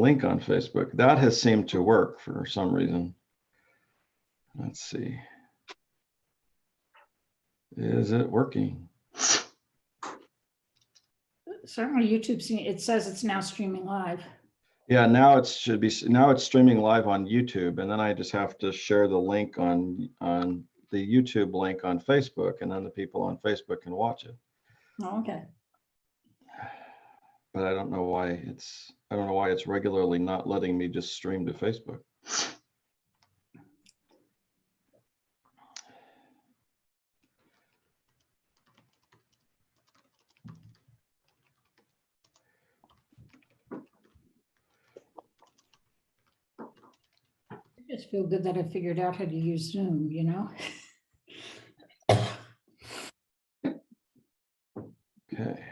link on Facebook. That has seemed to work for some reason. Let's see. Is it working? Certainly YouTube, it says it's now streaming live. Yeah, now it's streaming live on YouTube, and then I just have to share the link on the YouTube link on Facebook, and then the people on Facebook can watch it. Oh, okay. But I don't know why it's regularly not letting me just stream to Facebook. I just feel good that I figured out how to use Zoom, you know? Okay.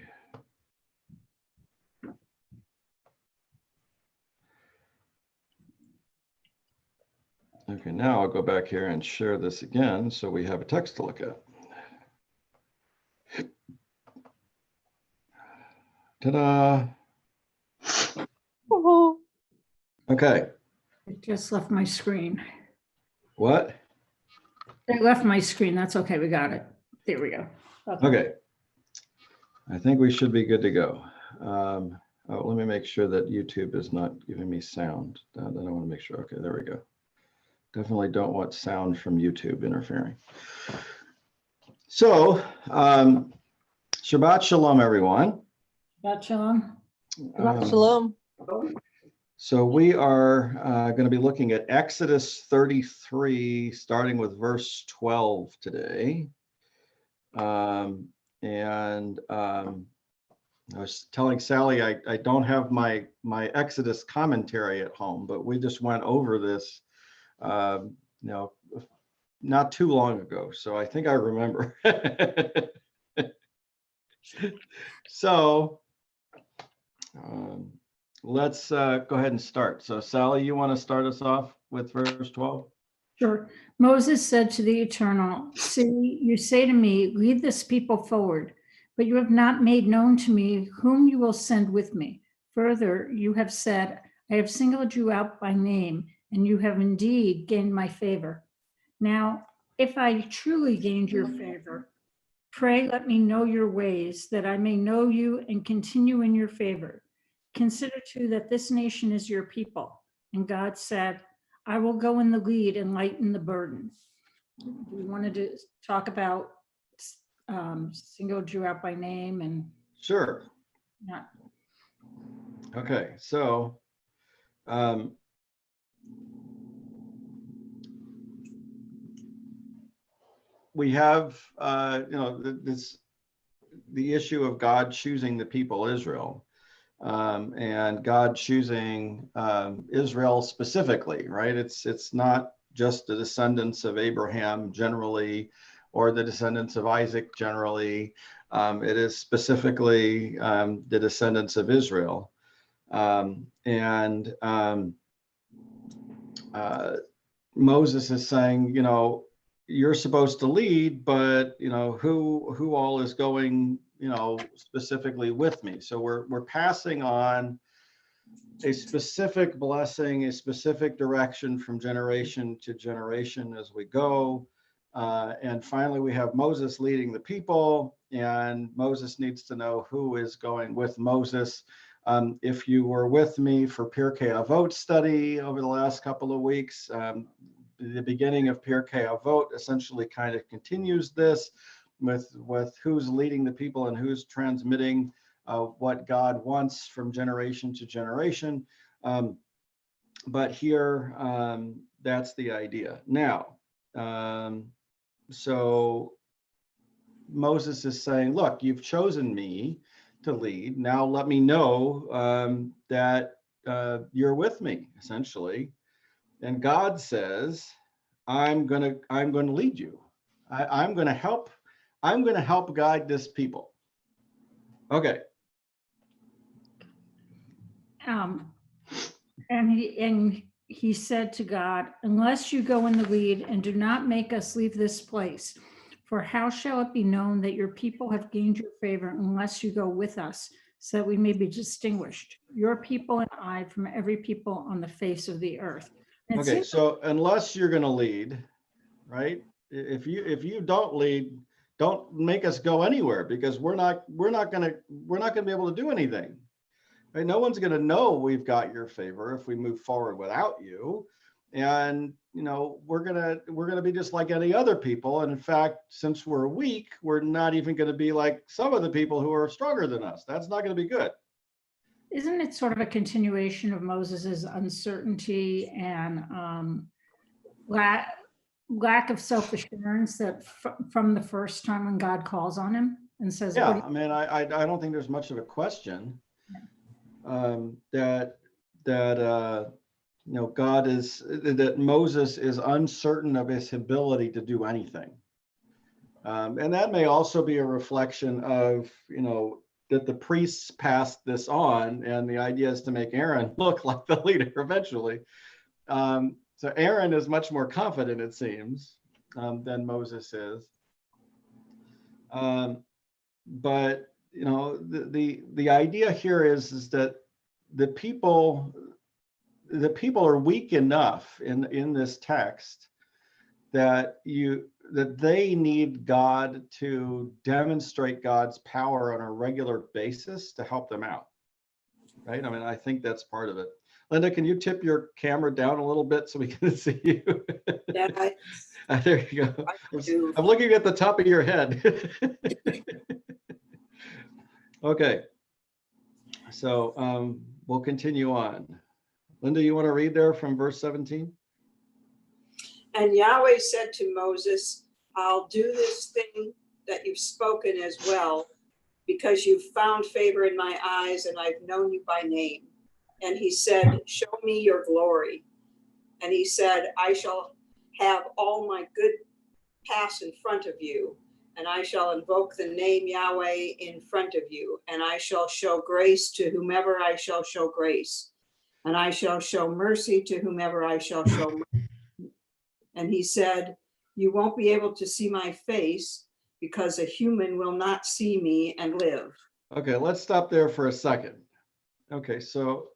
Okay, now I'll go back here and share this again so we have a text to look at. Ta-da! Okay. It just left my screen. What? It left my screen. That's okay. We got it. There we go. Okay. I think we should be good to go. Let me make sure that YouTube is not giving me sound. I want to make sure. Okay, there we go. Definitely don't want sound from YouTube interfering. So, Shabbat Shalom, everyone. Shabbat Shalom. Shabbat Shalom. So we are going to be looking at Exodus 33, starting with verse 12 today. I was telling Sally I don't have my Exodus commentary at home, but we just went over this, not too long ago. So I think I remember. So let's go ahead and start. So Sally, you want to start us off with verse 12? Sure. Moses said to the Eternal, "See, you say to me, lead this people forward, but you have not made known to me whom you will send with me. Further, you have said, I have singled you out by name, and you have indeed gained my favor. Now, if I truly gained your favor, pray let me know your ways, that I may know you and continue in your favor. Consider too that this nation is your people." And God said, "I will go in the lead and lighten the burden." We wanted to talk about singled you out by name and Sure. not. Okay, so we have the issue of God choosing the people Israel, and God choosing Israel specifically, right? It's not just the descendants of Abraham generally, or the descendants of Isaac generally. It is specifically the descendants of Israel. Moses is saying, you're supposed to lead, but who all is going, specifically with me. So we're passing on a specific blessing, a specific direction from generation to generation as we go. And finally, we have Moses leading the people, and Moses needs to know who is going with Moses. If you were with me for Pirkei Avot study over the last couple of weeks, the beginning of Pirkei Avot essentially kind of continues this with who's leading the people and who's transmitting what God wants from generation to generation. But here, that's the idea. Now, so Moses is saying, look, you've chosen me to lead. Now let me know that you're with me, essentially. And God says, I'm gonna lead you. I'm gonna help guide this people. Okay. And he said to God, "Unless you go in the lead and do not make us leave this place, for how shall it be known that your people have gained your favor unless you go with us so that we may be distinguished, your people and I, from every people on the face of the earth. And it Okay, seems so unless you're going to lead, right? If you don't lead, don't make us go anywhere, because we're not going to be able to do anything. Right? No one's going to know we've got your favor if we move forward without you. And we're gonna be just like any other people. And in fact, since we're weak, we're not even going to be like some of the people who are stronger than us. That's not going to be good. Isn't it sort of a continuation of Moses's uncertainty and lack of self-assurance that from the first time when God calls on him and says, Yeah, "What I mean, I don't think there's much of a question that that Moses is uncertain of his ability to do anything. And that may also be a reflection of, that the priests passed this on, and the idea is to make Aaron look like the leader eventually. So Aaron is much more confident, it seems, than Moses is. But the idea here is that the people are weak enough in this text that they need God to demonstrate God's power on a regular basis to help them out, right? I mean, I think that's part of it. Linda, can you tip your camera down a little bit so we can see you? Yeah, There you go. I'm looking at the top of your head. Okay, so we'll continue on. Linda, you want to read there from verse 17? And Yahweh said to Moses, I'll do this thing that you've spoken as well, because you've found favor in my eyes and I've known you by name. And he said, show me your glory. And he said, I shall have all my good pass in front of you, and I shall invoke the name Yahweh in front of you, and I shall show grace to whomever I shall show grace, and I shall show mercy to whomever I shall show mercy. And he said, you won't be able to see my face, because a human will not see me and live. Okay, let's stop there for a second. Okay, so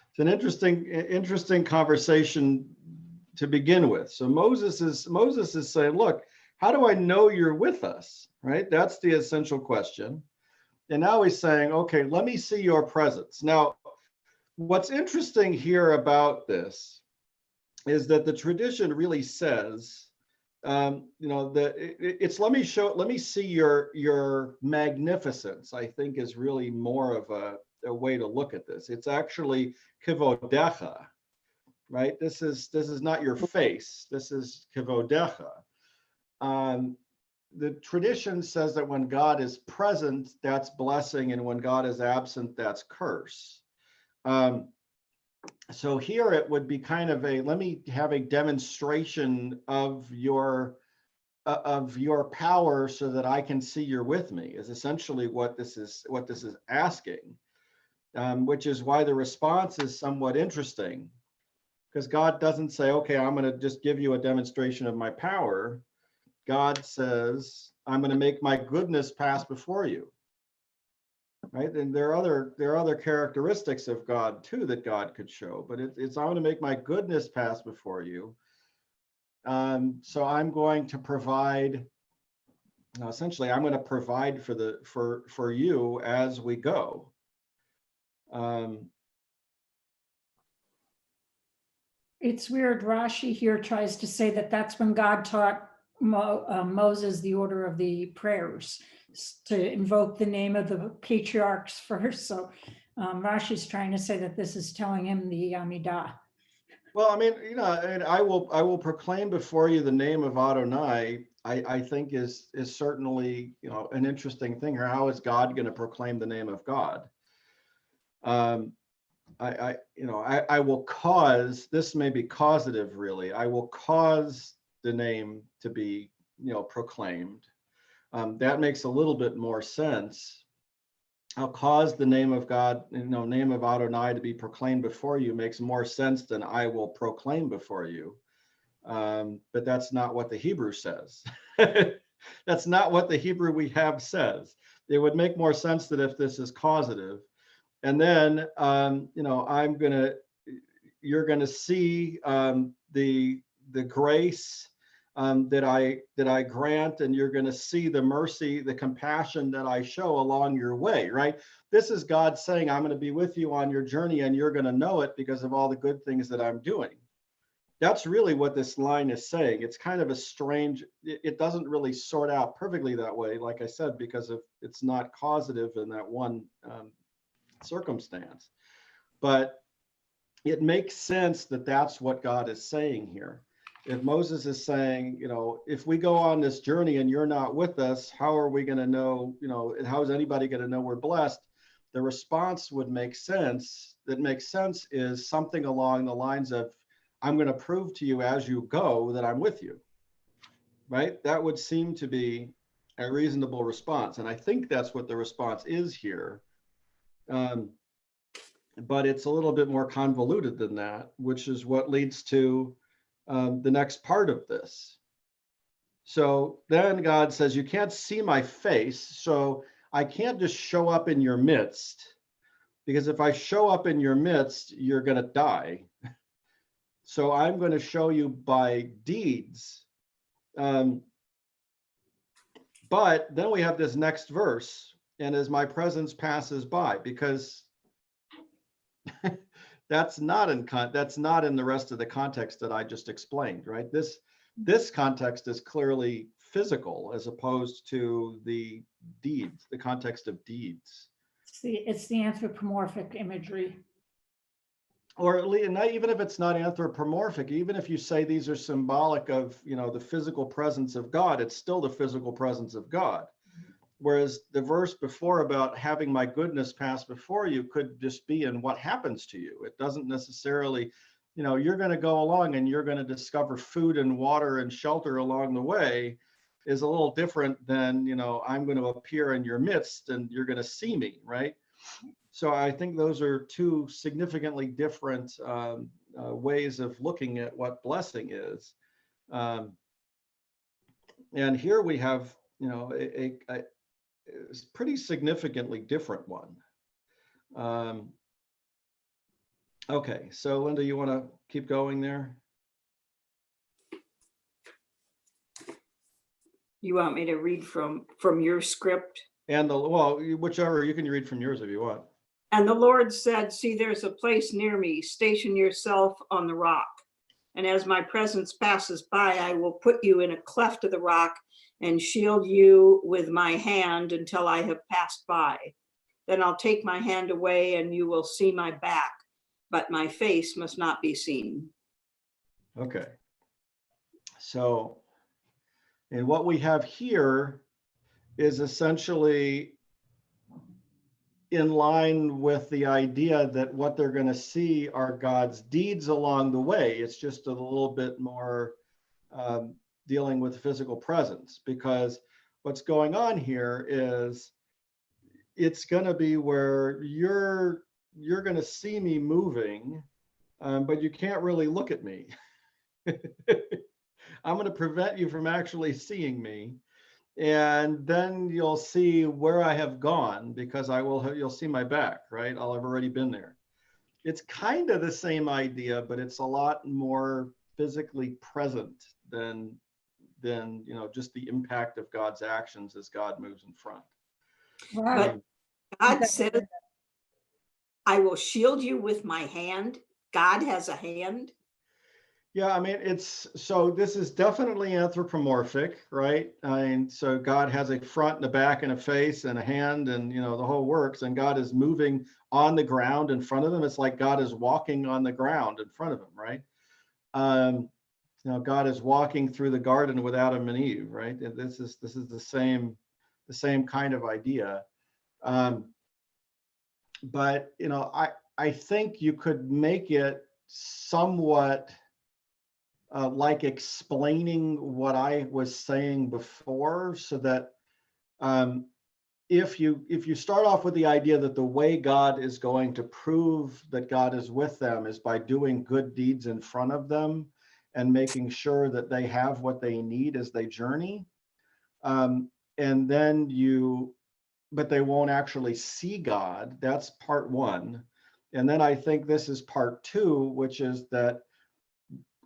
it's an interesting conversation to begin with. So Moses is saying, look, how do I know you're with us? Right? That's the essential question. And now he's saying, okay, let me see your presence. Now, what's interesting here about this is that the tradition really says, that it's let me see your magnificence, I think, is really more of a way to look at this. It's actually kivodecha, right? This is not your face. This is kivodecha. The tradition says that when God is present, that's blessing, and when God is absent, that's curse. So here it would be kind of let me have a demonstration of your power so that I can see you're with me, is essentially what this is asking, which is why the response is somewhat interesting, because God doesn't say, okay, I'm going to just give you a demonstration of my power. God says, I'm going to make my goodness pass before you. Right? And there are other characteristics of God too that God could show, but it's I'm going to make my goodness pass before you. So I'm going to provide. Essentially, I'm going to provide for you as we go. It's weird. Rashi here tries to say that that's when God taught Moses the order of the prayers, to invoke the name of the patriarchs first. So Rashi's trying to say that this is telling him the Amidah. Well, I mean, and I will proclaim before you the name of Adonai. I think is certainly an interesting thing here. How is God going to proclaim the name of God? I will cause, this may be causative really. I will cause the name to be proclaimed. That makes a little bit more sense. I'll cause the name of God, name of Adonai to be proclaimed before you makes more sense than I will proclaim before you. But that's not what the Hebrew says. That's not what the Hebrew we have says. It would make more sense that if this is causative. And then, you're gonna see the grace that I grant, and you're gonna see the mercy, the compassion that I show along your way, right? This is God saying, I'm gonna be with you on your journey, and you're gonna know it because of all the good things that I'm doing. That's really what this line is saying. It's kind of a strange, it doesn't really sort out perfectly that way, like I said, because it's not causative in that one circumstance. But it makes sense that that's what God is saying here. If Moses is saying, if we go on this journey and you're not with us, how are we going to know, how is anybody going to know we're blessed? The response would make sense. That makes sense is something along the lines of, I'm going to prove to you as you go that I'm with you, right? That would seem to be a reasonable response. And I think that's what the response is here. But it's a little bit more convoluted than that, which is what leads to the next part of this. So then God says, you can't see my face, so I can't just show up in your midst, because if I show up in your midst, you're going to die. So I'm going to show you by deeds. But then we have this next verse, and as my presence passes by, because that's not in the rest of the context that I just explained, right? This context is clearly physical as opposed to the deeds, the context of deeds. It's the anthropomorphic imagery. Or at least, not even if it's not anthropomorphic, even if you say these are symbolic of, the physical presence of God, it's still the physical presence of God. Whereas the verse before about having my goodness pass before you could just be in what happens to you. It doesn't necessarily, you're going to go along and you're going to discover food and water and shelter along the way is a little different than, I'm going to appear in your midst and you're going to see me, right? So I think those are two significantly different ways of looking at what blessing is. And here we have, a pretty significantly different one. Okay, so Linda, you want to keep going there? You want me to read from your script? And whichever, you can read from yours if you want. And the Lord said, see, there's a place near me. Station yourself on the rock. And as my presence passes by, I will put you in a cleft of the rock and shield you with my hand until I have passed by. Then I'll take my hand away and you will see my back, but my face must not be seen. Okay. So, and what we have here is essentially in line with the idea that what they're going to see are God's deeds along the way. It's just a little bit more dealing with physical presence, because what's going on here is it's going to be where you're going to see me moving, but you can't really look at me. I'm going to prevent you from actually seeing me. And then you'll see where I have gone, because you'll see my back, right? I'll have already been there. It's kind of the same idea, but it's a lot more physically present than just the impact of God's actions as God moves in front. But God said, I will shield you with my hand. God has a hand. Yeah, I mean, this is definitely anthropomorphic, right? And so God has a front and a back and a face and a hand and, the whole works, and God is moving on the ground in front of them. It's like God is walking on the ground in front of them, right? God is walking through the garden with Adam and Eve, right? This is the same kind of idea. But, I think you could make it somewhat like explaining what I was saying before, so that if you start off with the idea that the way God is going to prove that God is with them is by doing good deeds in front of them and making sure that they have what they need as they journey, and then you but they won't actually see God. That's part one. And then I think this is part two, which is that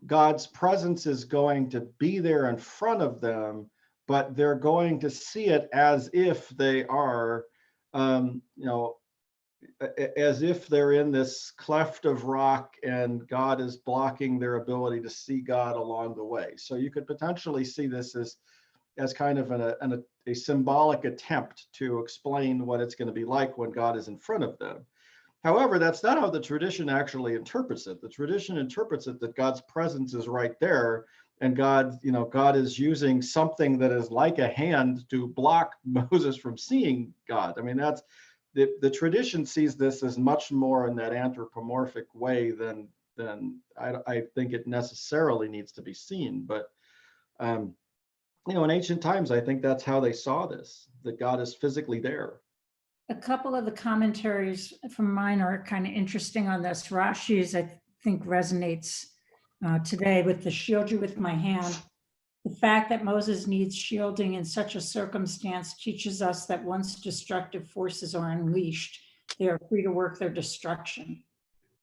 God's presence is going to be there in front of them, but they're going to see it as if they are, as if they're in this cleft of rock and God is blocking their ability to see God along the way. So you could potentially see this as kind of a symbolic attempt to explain what it's going to be like when God is in front of them. However, that's not how the tradition actually interprets it. The tradition interprets it that God's presence is right there, and God is using something that is like a hand to block Moses from seeing God. I mean, that's the tradition sees this as much more in that anthropomorphic way than I think it necessarily needs to be seen. But in ancient times, I think that's how they saw this, that God is physically there. A couple of the commentaries from mine are kind of interesting on this. Rashi's, I think, resonates today with the shield you with my hand. The fact that Moses needs shielding in such a circumstance teaches us that once destructive forces are unleashed, they are free to work their destruction.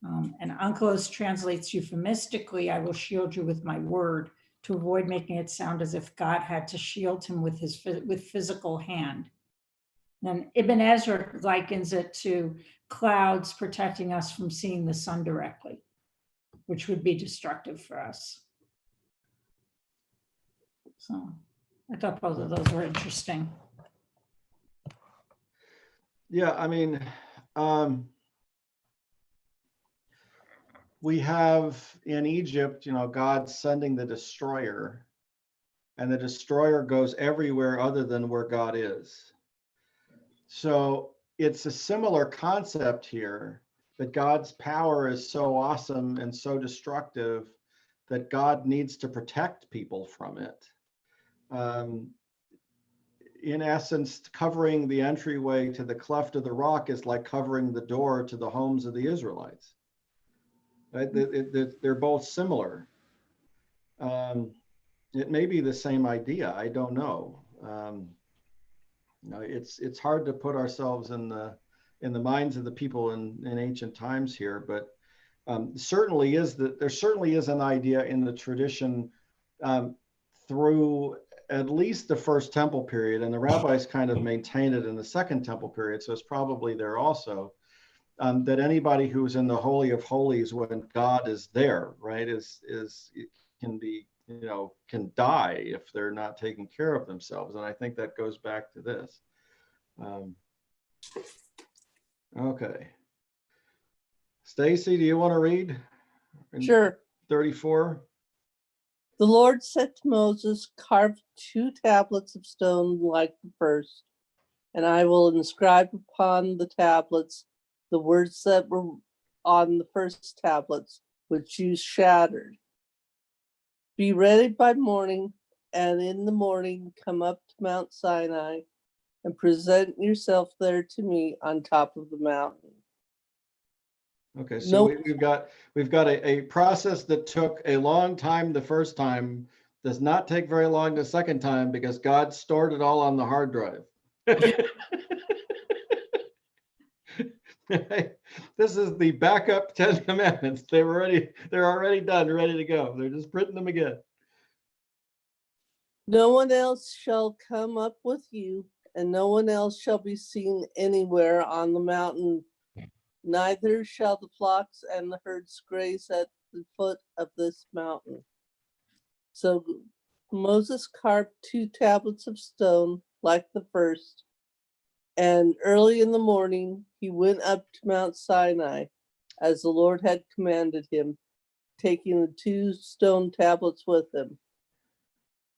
And Unclos translates euphemistically, I will shield you with my word, to avoid making it sound as if God had to shield him with his physical hand. Then Ibn Ezra likens it to clouds protecting us from seeing the sun directly, which would be destructive for us. So I thought both of those were interesting. Yeah, I mean, we have in Egypt, God sending the destroyer, and the destroyer goes everywhere other than where God is. So it's a similar concept here, that God's power is so awesome and so destructive that God needs to protect people from it. In essence, covering the entryway to the cleft of the rock is like covering the door to the homes of the Israelites. Right? They're both similar. It may be the same idea. I don't know. It's hard to put ourselves in the minds of the people in ancient times here, but there certainly is an idea in the tradition through at least the first temple period, and the rabbis kind of maintain it in the second temple period, so it's probably there also, that anybody who's in the Holy of Holies when God is there, right, can die if they're not taking care of themselves. And I think that goes back to this. Okay. Stacy, do you want to read? Sure. 34. The Lord said to Moses, carve 2 tablets of stone like the first, and I will inscribe upon the tablets the words that were on the first tablets, which you shattered. Be ready by morning, and in the morning come up to Mount Sinai and present yourself there to me on top of the mountain. Okay, so No, we've got a process that took a long time the first time, does not take very long the second time, because God stored it all on the hard drive. This is the backup 10 commandments. They're already done, ready to go. They're just printing them again. no one else shall come up with you, and no one else shall be seen anywhere on the mountain. Neither shall the flocks and the herds graze at the foot of this mountain. So Moses carved 2 tablets of stone like the first, and early in the morning he went up to Mount Sinai, as the Lord had commanded him, taking the 2 stone tablets with him.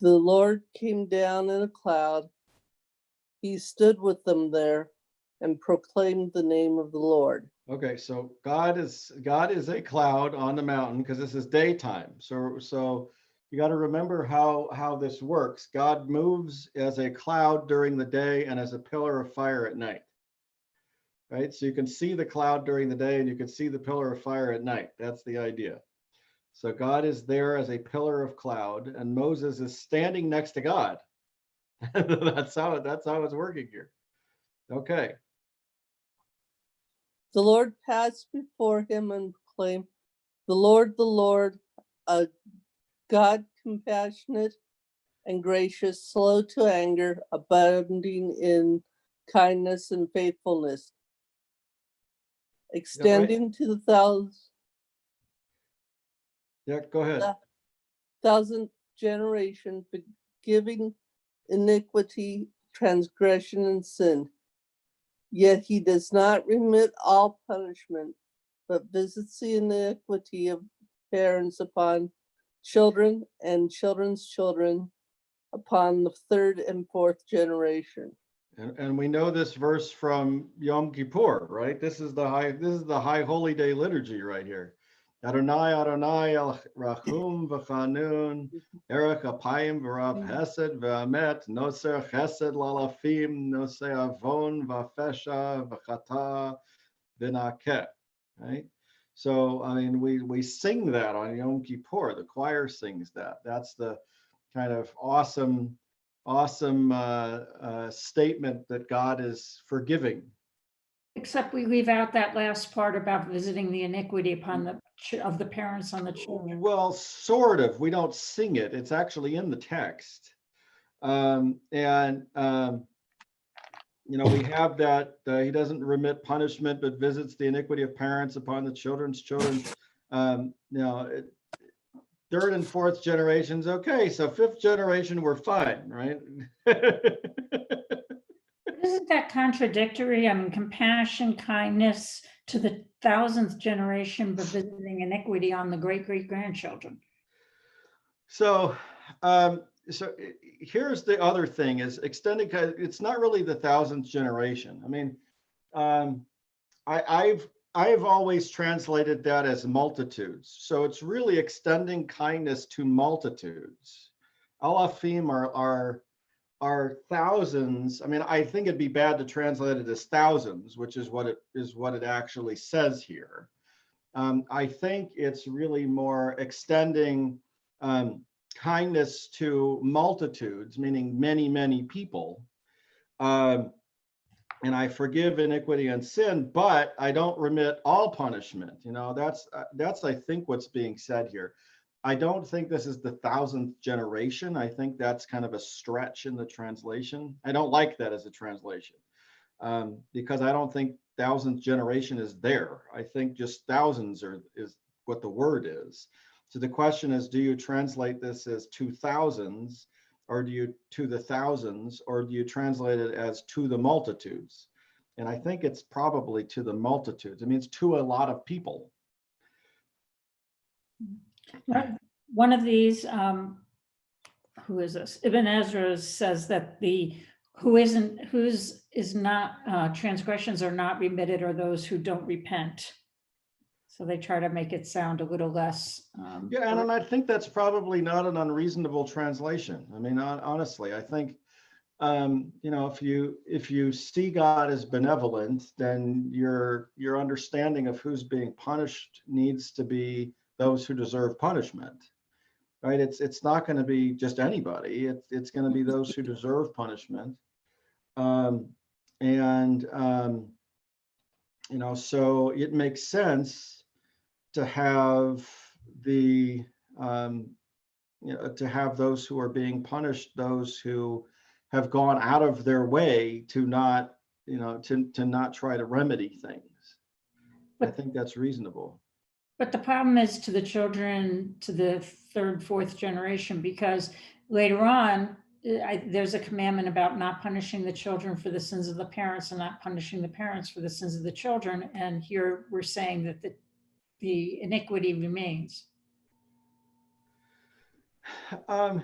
The Lord came down in a cloud. He stood with them there and proclaimed the name of the Lord. Okay, so God is a cloud on the mountain, because this is daytime. So you got to remember how this works. God moves as a cloud during the day and as a pillar of fire at night. Right? So you can see the cloud during the day and you can see the pillar of fire at night. That's the idea. So God is there as a pillar of cloud, and Moses is standing next to God. That's how it's working here. Okay. The Lord passed before him and proclaimed, the Lord, a God compassionate and gracious, slow to anger, abounding in kindness and faithfulness, extending to the Yeah, go ahead. thousandth generation, forgiving iniquity, transgression, and sin. Yet he does not remit all punishment, but visits the iniquity of parents upon children and children's children, upon the third and fourth generation. And we know this verse from Yom Kippur, right? This is the high holy day liturgy right here. Adonai Adonai el rachum v'chanun erech apayim v'rav hesed v'amet noser chesed lalafim noser avon v'fesha v'chata v'nakeh, right? So I mean, we sing that on Yom Kippur. The choir sings that. That's the kind of awesome statement that God is forgiving. Except we leave out that last part about visiting the iniquity upon of the parents on the children. Well, sort of. We don't sing it. It's actually in the text. We have that he doesn't remit punishment, but visits the iniquity of parents upon the children's children. Third and fourth generations, okay. So fifth generation, we're fine, right? Isn't that contradictory? I mean, compassion, kindness to the thousandth generation, but visiting iniquity on the great-great-grandchildren. So here's the other thing is extending, it's not really the thousandth generation. I mean, I've always translated that as multitudes. So it's really extending kindness to multitudes. Alafim are thousands. I mean, I think it'd be bad to translate it as thousands, which is what it actually says here. I think it's really more extending kindness to multitudes, meaning many, many people. And I forgive iniquity and sin, but I don't remit all punishment. That's I think what's being said here. I don't think this is the thousandth generation. I think that's kind of a stretch in the translation. I don't like that as a translation because I don't think thousandth generation is there. I think just thousands is what the word is. So the question is, do you translate this as 2000s? Or do you to the thousands, or do you translate it as to the multitudes? And I think it's probably to the multitudes. I mean, it's to a lot of people. One of these, who is this? Ibn Ezra says that transgressions are not remitted are those who don't repent. So they try to make it sound a little less. Yeah, and I think that's probably not an unreasonable translation. I mean, honestly, I think, if you see God as benevolent, then your understanding of who's being punished needs to be those who deserve punishment, right? It's not going to be just anybody. It's going to be those who deserve punishment. So it makes sense to have to have those who are being punished, those who have gone out of their way to not try to remedy things. I think that's reasonable. But the problem is to the children, to the third, fourth generation, because later on, there's a commandment about not punishing the children for the sins of the parents and not punishing the parents for the sins of the children. And here we're saying that the iniquity remains. I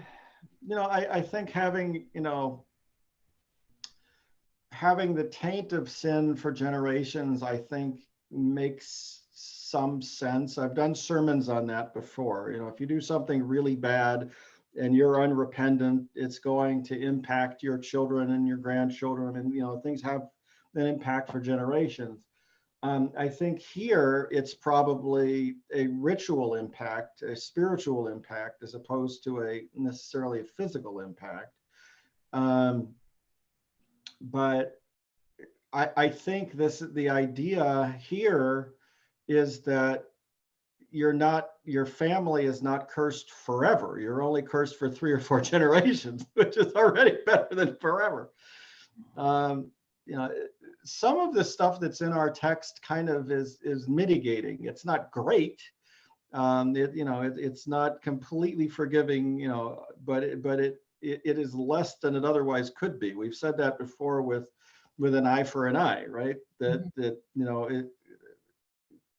think having the taint of sin for generations, I think makes some sense. I've done sermons on that before. If you do something really bad and you're unrepentant, it's going to impact your children and your grandchildren, and things have an impact for generations. I think here it's probably a ritual impact, a spiritual impact, as opposed to necessarily a physical impact. But I think the idea here is that your family is not cursed forever. You're only cursed for 3 or 4 generations, which is already better than forever. You know, some of the stuff that's in our text kind of is mitigating. It's not great. It's not completely forgiving, but it is less than it otherwise could be. We've said that before with an eye for an eye, right?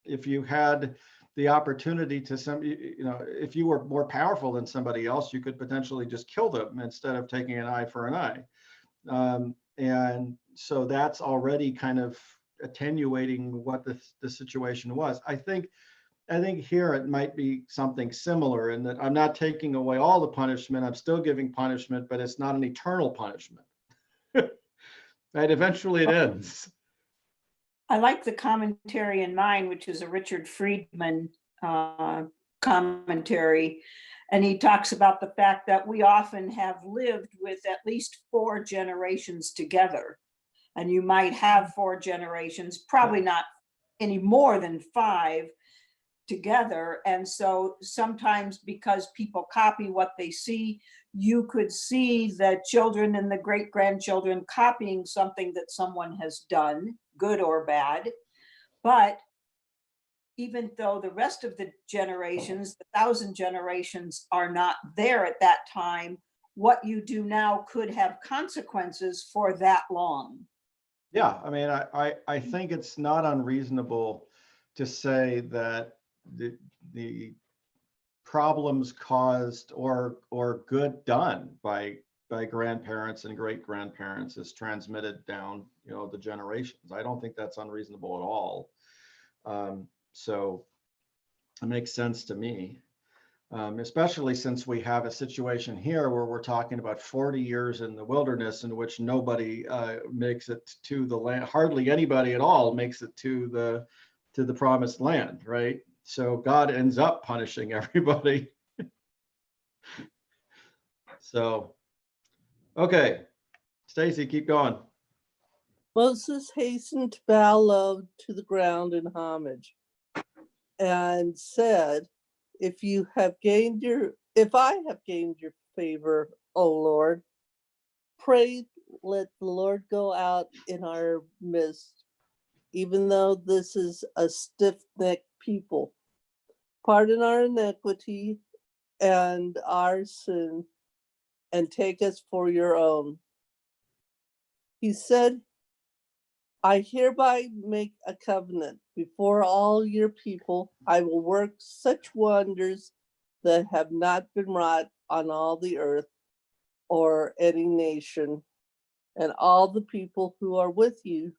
If you had the opportunity to if you were more powerful than somebody else, you could potentially just kill them instead of taking an eye for an eye. And so that's already kind of attenuating what the situation was. I think here it might be something similar in that I'm not taking away all the punishment. I'm still giving punishment, but it's not an eternal punishment. Right? Eventually it ends. I like the commentary in mine, which is a Richard Friedman commentary. And he talks about the fact that we often have lived with at least 4 generations together. And you might have 4 generations, probably not any more than 5 together. And so sometimes because people copy what they see, you could see the children and the great-grandchildren copying something that someone has done, good or bad. But even though the rest of the generations, the 1,000 generations, are not there at that time, what you do now could have consequences for that long. Yeah, I mean, I think it's not unreasonable to say that the problems caused or good done by grandparents and great grandparents is transmitted down, the generations. I don't think that's unreasonable at all. So it makes sense to me, especially since we have a situation here where we're talking about 40 years in the wilderness in which nobody makes it to the land. Hardly anybody at all makes it to the promised land, right? So God ends up punishing everybody. So, okay, Stacy, keep going. Moses hastened to bow low to the ground in homage and said, if I have gained your favor, O Lord, pray let the Lord go out in our midst, even though this is a stiff-necked people. Pardon our iniquity and our sin, and take us for your own. He said, I hereby make a covenant before all your people. I will work such wonders that have not been wrought on all the earth or any nation, and all the people who are with you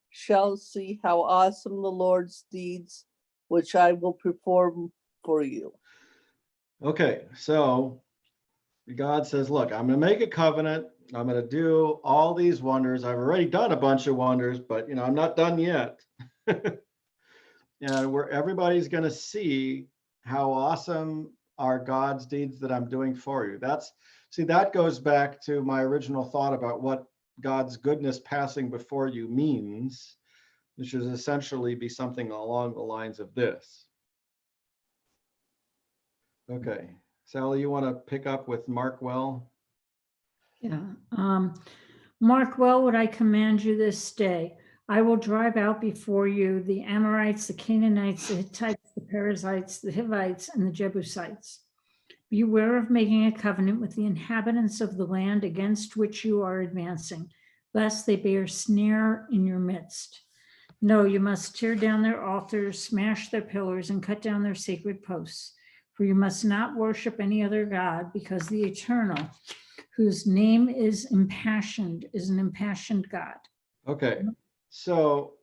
shall see how awesome the Lord's deeds, which I will perform for you. Okay, so God says, look, I'm going to make a covenant. I'm going to do all these wonders. I've already done a bunch of wonders, but I'm not done yet. And where everybody's going to see how awesome are God's deeds that I'm doing for you. That goes back to my original thought about what God's goodness passing before you means, which is essentially be something along the lines of this. Okay, Sally, you want to pick up with Mark well? Yeah. Mark well what I command you this day. I will drive out before you the Amorites, the Canaanites, the Hittites, the Perizzites, the Hivites, and the Jebusites. Beware of making a covenant with the inhabitants of the land against which you are advancing, lest they bear snare in your midst. No, you must tear down their altars, smash their pillars, and cut down their sacred posts. For you must not worship any other God, because the Eternal, whose name is an impassioned God. Okay, so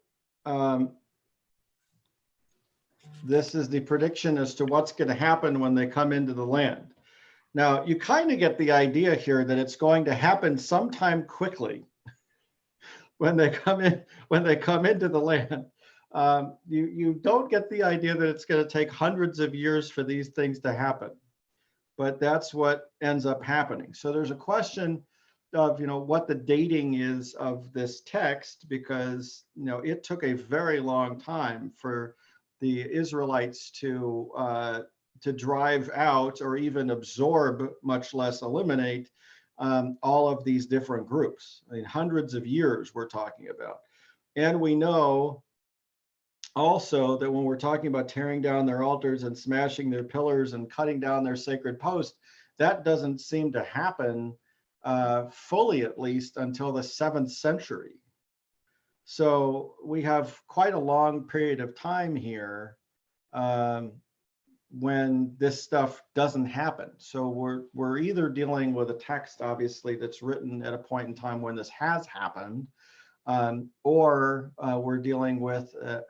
this is the prediction as to what's going to happen when they come into the land. Now, you kind of get the idea here that it's going to happen sometime quickly when they come into the land. You don't get the idea that it's going to take hundreds of years for these things to happen, but that's what ends up happening. So there's a question of, what the dating is of this text, because, it took a very long time for the Israelites to drive out or even absorb, much less eliminate, all of these different groups. I mean, hundreds of years we're talking about. And we know also that when we're talking about tearing down their altars and smashing their pillars and cutting down their sacred posts, that doesn't seem to happen fully, at least, until the 7th century. So we have quite a long period of time here when this stuff doesn't happen. So we're either dealing with a text, obviously, that's written at a point in time when this has happened, or we're dealing with a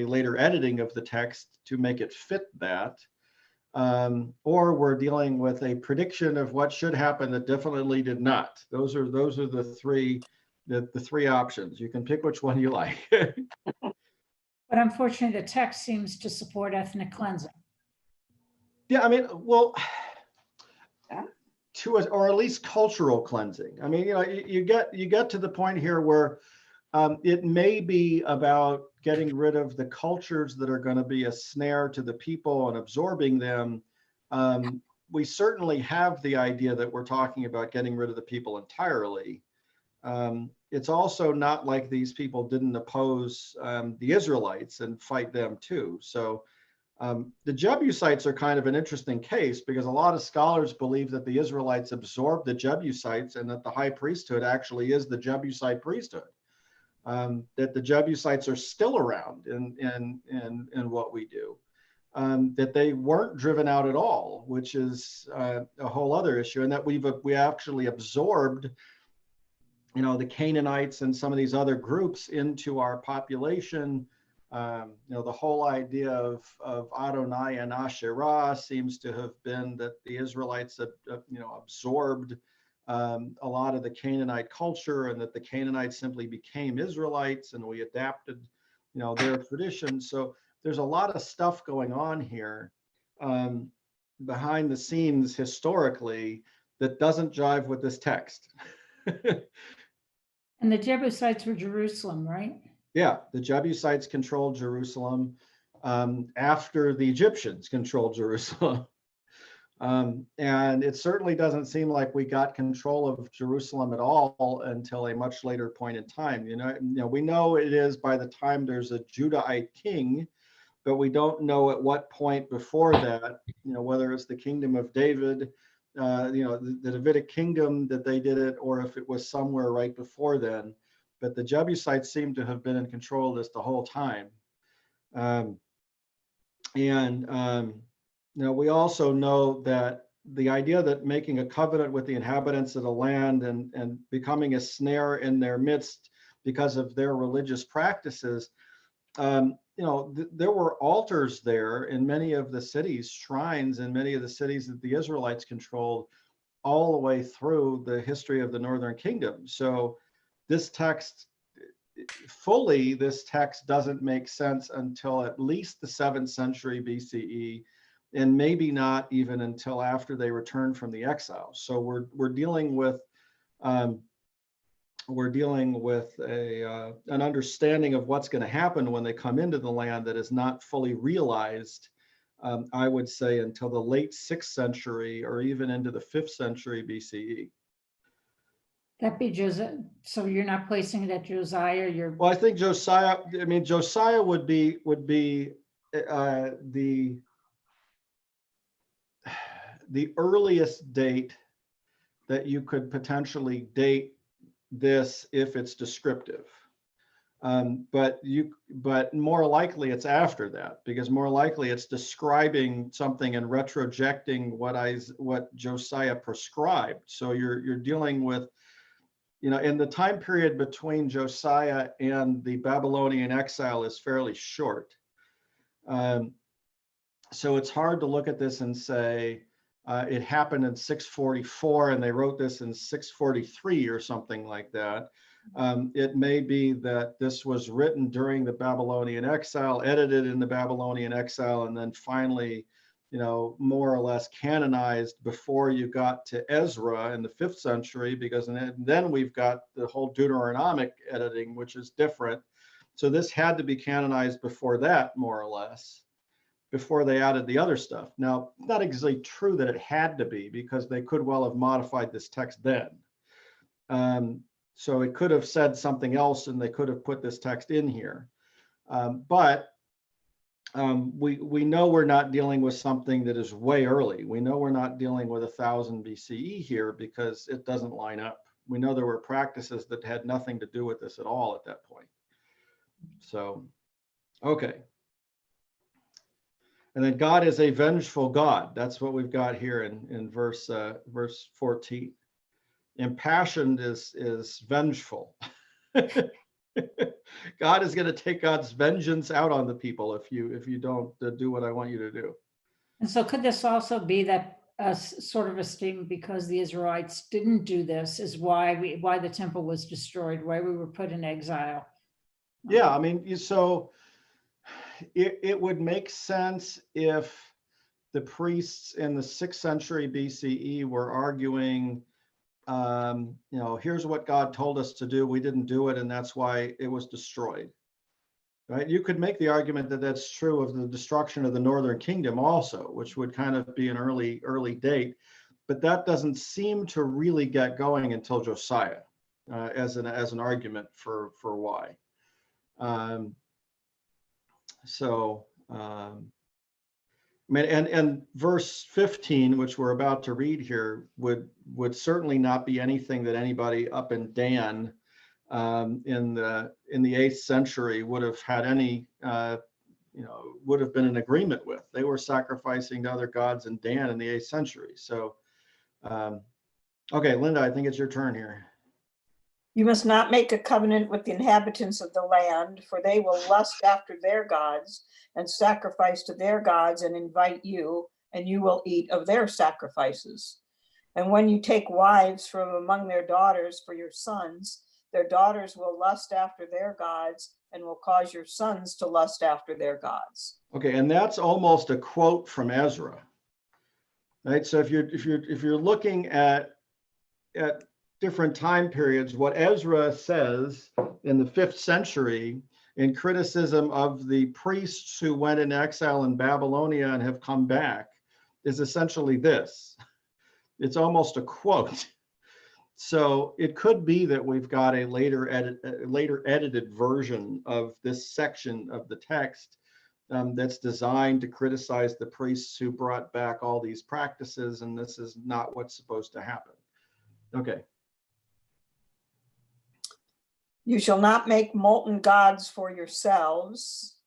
later editing of the text to make it fit that, or we're dealing with a prediction of what should happen that definitely did not. Those are the three options. You can pick which one you like. But unfortunately, the text seems to support ethnic cleansing. Yeah, I mean, well, Yeah. or at least cultural cleansing. I mean, you get to the point here where it may be about getting rid of the cultures that are going to be a snare to the people and absorbing them. We certainly have the idea that we're talking about getting rid of the people entirely. It's also not like these people didn't oppose the Israelites and fight them too. So the Jebusites are kind of an interesting case, because a lot of scholars believe that the Israelites absorbed the Jebusites and that the high priesthood actually is the Jebusite priesthood. That the Jebusites are still around in what we do. That they weren't driven out at all, which is a whole other issue, and that we actually absorbed, the Canaanites and some of these other groups into our population. The whole idea of Adonai and Asherah seems to have been that the Israelites absorbed a lot of the Canaanite culture, and that the Canaanites simply became Israelites, and we adapted, their traditions. So there's a lot of stuff going on here behind the scenes historically that doesn't jive with this text. And the Jebusites were Jerusalem, right? Yeah, the Jebusites controlled Jerusalem after the Egyptians controlled Jerusalem. And it certainly doesn't seem like we got control of Jerusalem at all until a much later point in time. We know it is by the time there's a Judahite king, but we don't know at what point before that, whether it's the kingdom of David, the Davidic kingdom that they did it, or if it was somewhere right before then. But the Jebusites seem to have been in control of this the whole time. We also know that the idea that making a covenant with the inhabitants of the land and becoming a snare in their midst because of their religious practices, there were altars there in many of the cities, shrines in many of the cities that the Israelites controlled all the way through the history of the Northern Kingdom. So this text doesn't make sense until at least the 7th century BCE, and maybe not even until after they returned from the exile. So we're dealing with an understanding of what's going to happen when they come into the land that is not fully realized, I would say, until the late 6th century or even into the 5th century BCE. That'd be Josiah. So you're not placing it at Josiah. Well, I think Josiah would be the earliest date that you could potentially date this if it's descriptive. But more likely it's after that, because more likely it's describing something and retrojecting what Josiah prescribed. So you're dealing with, in the time period between Josiah and the Babylonian exile is fairly short. So it's hard to look at this and say it happened in 644 and they wrote this in 643 or something like that. It may be that this was written during the Babylonian exile, edited in the Babylonian exile, and then finally, more or less canonized before you got to Ezra in the 5th century, because then we've got the whole Deuteronomic editing, which is different. So this had to be canonized before that, more or less, before they added the other stuff. Now, not exactly true that it had to be, because they could well have modified this text then. So it could have said something else and they could have put this text in here. But we know we're not dealing with something that is way early. We know we're not dealing with 1000 BCE here, because it doesn't line up. We know there were practices that had nothing to do with this at all at that point. So, okay. And then God is a vengeful God. That's what we've got here in verse 14. Impassioned is vengeful. God is going to take God's vengeance out on the people if you don't do what I want you to do. And so could this also be that sort of a statement, because the Israelites didn't do this, is why the temple was destroyed, why we were put in exile? Yeah, I mean, so it would make sense if the priests in the 6th century BCE were arguing, here's what God told us to do. We didn't do it, and that's why it was destroyed. Right? You could make the argument that that's true of the destruction of the northern kingdom also, which would kind of be an early date, but that doesn't seem to really get going until Josiah as an argument for why. I mean, and verse 15, which we're about to read here, would certainly not be anything that anybody up in Dan in the 8th century would have had any, would have been in agreement with. They were sacrificing to other gods in Dan in the 8th century. So, okay, Linda, I think it's your turn here. You must not make a covenant with the inhabitants of the land, for they will lust after their gods and sacrifice to their gods and invite you, and you will eat of their sacrifices. And when you take wives from among their daughters for your sons, their daughters will lust after their gods and will cause your sons to lust after their gods. Okay, and that's almost a quote from Ezra, right? So if you're looking at different time periods, what Ezra says in the 5th century in criticism of the priests who went in exile in Babylonia and have come back is essentially this. It's almost a quote. So it could be that we've got a later edited version of this section of the text that's designed to criticize the priests who brought back all these practices, and this is not what's supposed to happen. Okay. You shall not make molten gods for yourselves.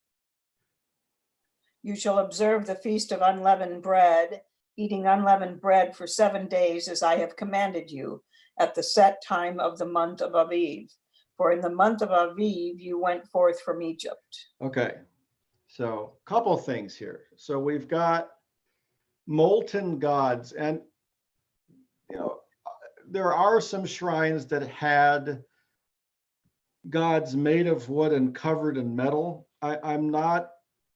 You shall observe the feast of unleavened bread, eating unleavened bread for 7 days, as I have commanded you, at the set time of the month of Aviv. For in the month of Aviv, you went forth from Egypt. Okay, so a couple of things here. So we've got molten gods, and there are some shrines that had gods made of wood and covered in metal. I'm not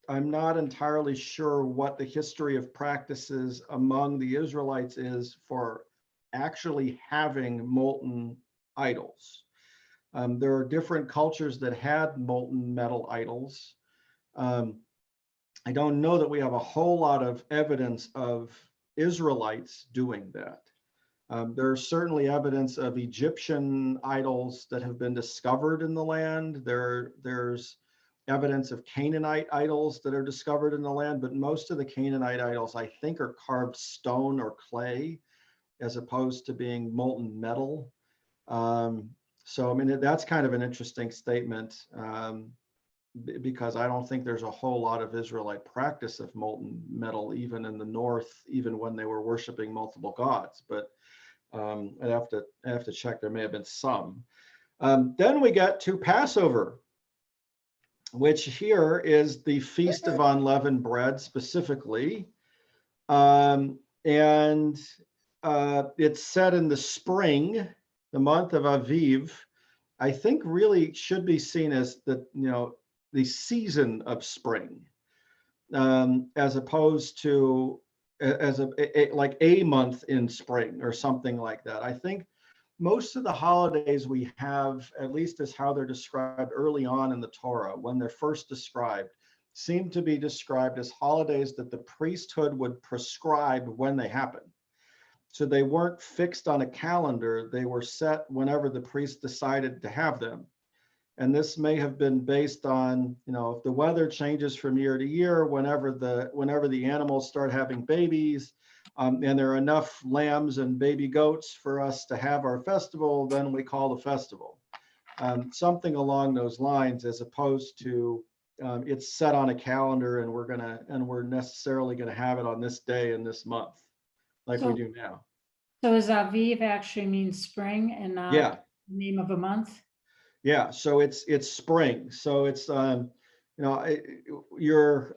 entirely sure what the history of practices among the Israelites is for actually having molten idols. There are different cultures that had molten metal idols. I don't know that we have a whole lot of evidence of Israelites doing that. There's certainly evidence of Egyptian idols that have been discovered in the land. There's evidence of Canaanite idols that are discovered in the land, but most of the Canaanite idols, I think, are carved stone or clay, as opposed to being molten metal. So, I mean, that's kind of an interesting statement, because I don't think there's a whole lot of Israelite practice of molten metal, even in the north, even when they were worshiping multiple gods. But I'd have to check. There may have been some. Then we get to Passover, which here is the Feast of Unleavened Bread specifically. And it's set in the spring, the month of Aviv. I think really should be seen as the season of spring. as opposed to as like a month in spring or something like that. I think most of the holidays we have, at least as how they're described early on in the Torah, when they're first described, seem to be described as holidays that the priesthood would prescribe when they happen. So they weren't fixed on a calendar, they were set whenever the priest decided to have them. And this may have been based on, if the weather changes from year to year, whenever the animals start having babies, and there are enough lambs and baby goats for us to have our festival, then we call the festival. Something along those lines, as opposed to it's set on a calendar and we're necessarily gonna have it on this day and this month, like we So- do now. So is Aviv actually means spring and not Yeah. the name of a month? Yeah, so it's spring. So it's you're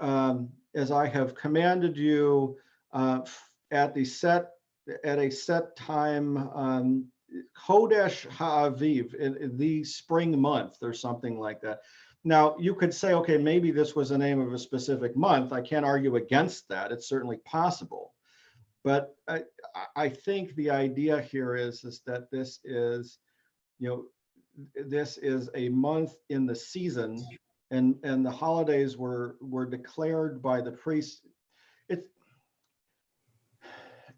as I have commanded you at a set time, Chodesh Ha'aviv, in the spring month or something like that. Now you could say, okay, maybe this was the name of a specific month. I can't argue against that. It's certainly possible, but I think the idea here is that this is, this is a month in the season, and the holidays were declared by the priests.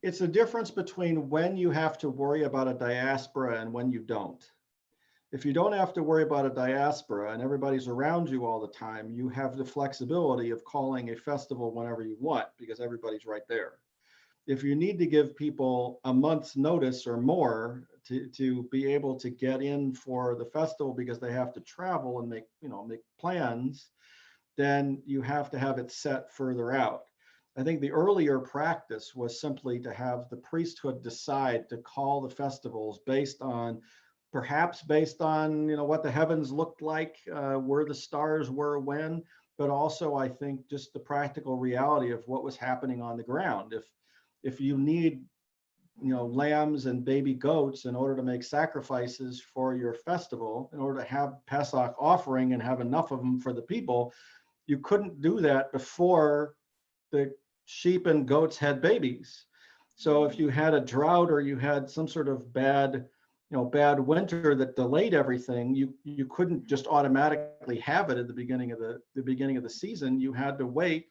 It's a difference between when you have to worry about a diaspora and when you don't. If you don't have to worry about a diaspora and everybody's around you all the time, you have the flexibility of calling a festival whenever you want because everybody's right there. If you need to give people a month's notice or more to be able to get in for the festival because they have to travel and make plans, then you have to have it set further out. I think the earlier practice was simply to have the priesthood decide to call the festivals perhaps based on what the heavens looked like, where the stars were when, but also I think just the practical reality of what was happening on the ground. If you need lambs and baby goats in order to make sacrifices for your festival, in order to have Pesach offering and have enough of them for the people, you couldn't do that before the sheep and goats had babies. So if you had a drought or you had some sort of bad winter that delayed everything, you couldn't just automatically have it at the beginning of the season. You had to wait.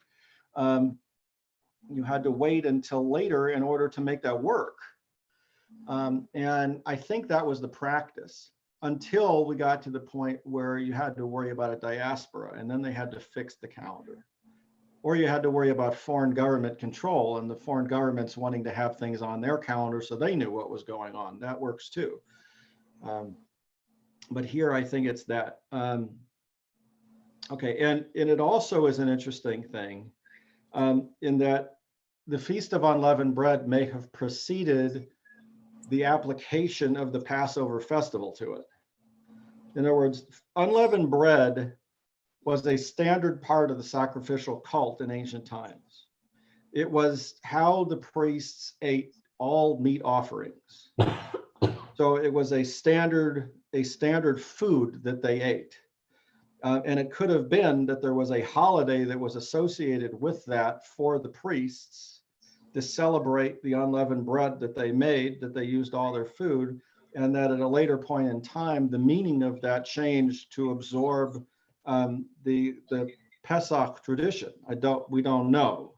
You had to wait until later in order to make that work. And I think that was the practice until we got to the point where you had to worry about a diaspora, and then they had to fix the calendar. Or you had to worry about foreign government control and the foreign governments wanting to have things on their calendar so they knew what was going on. That works too. But here I think it's that. Okay, and it also is an interesting thing in that the Feast of Unleavened Bread may have preceded the application of the Passover festival to it. In other words, unleavened bread was a standard part of the sacrificial cult in ancient times. It was how the priests ate all meat offerings. So it was a standard food that they ate. And it could have been that there was a holiday that was associated with that for the priests to celebrate the unleavened bread that they made, that they used all their food, and that at a later point in time, the meaning of that changed to absorb the Pesach tradition. We don't know,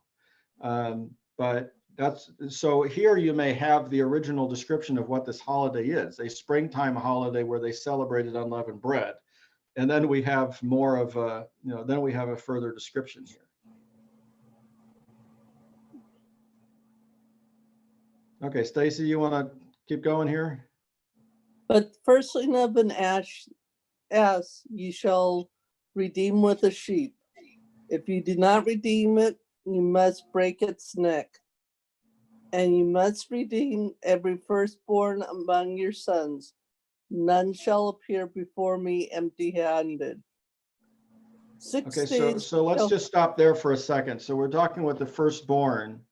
but so here you may have the original description of what this holiday is: a springtime holiday where they celebrated unleavened bread, and then we have more of then we have a further description here. Okay, Stacy, you want to keep going here? But firstling of an ass you shall redeem with a sheep. If you do not redeem it, you must break its neck. And you must redeem every firstborn among your sons. None shall appear before me empty-handed. Okay, so let's just stop there for a second. So we're talking with the firstborn.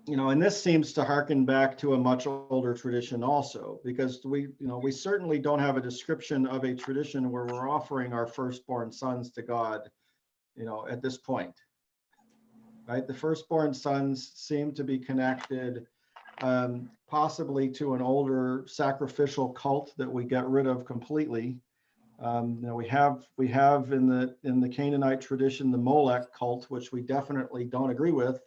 And this seems to harken back to a much older tradition also, because we certainly don't have a description of a tradition where we're offering our firstborn sons to God at this point, right? The firstborn sons seem to be connected possibly to an older sacrificial cult that we get rid of completely. We have in the Canaanite tradition the Molech cult, which we definitely don't agree with,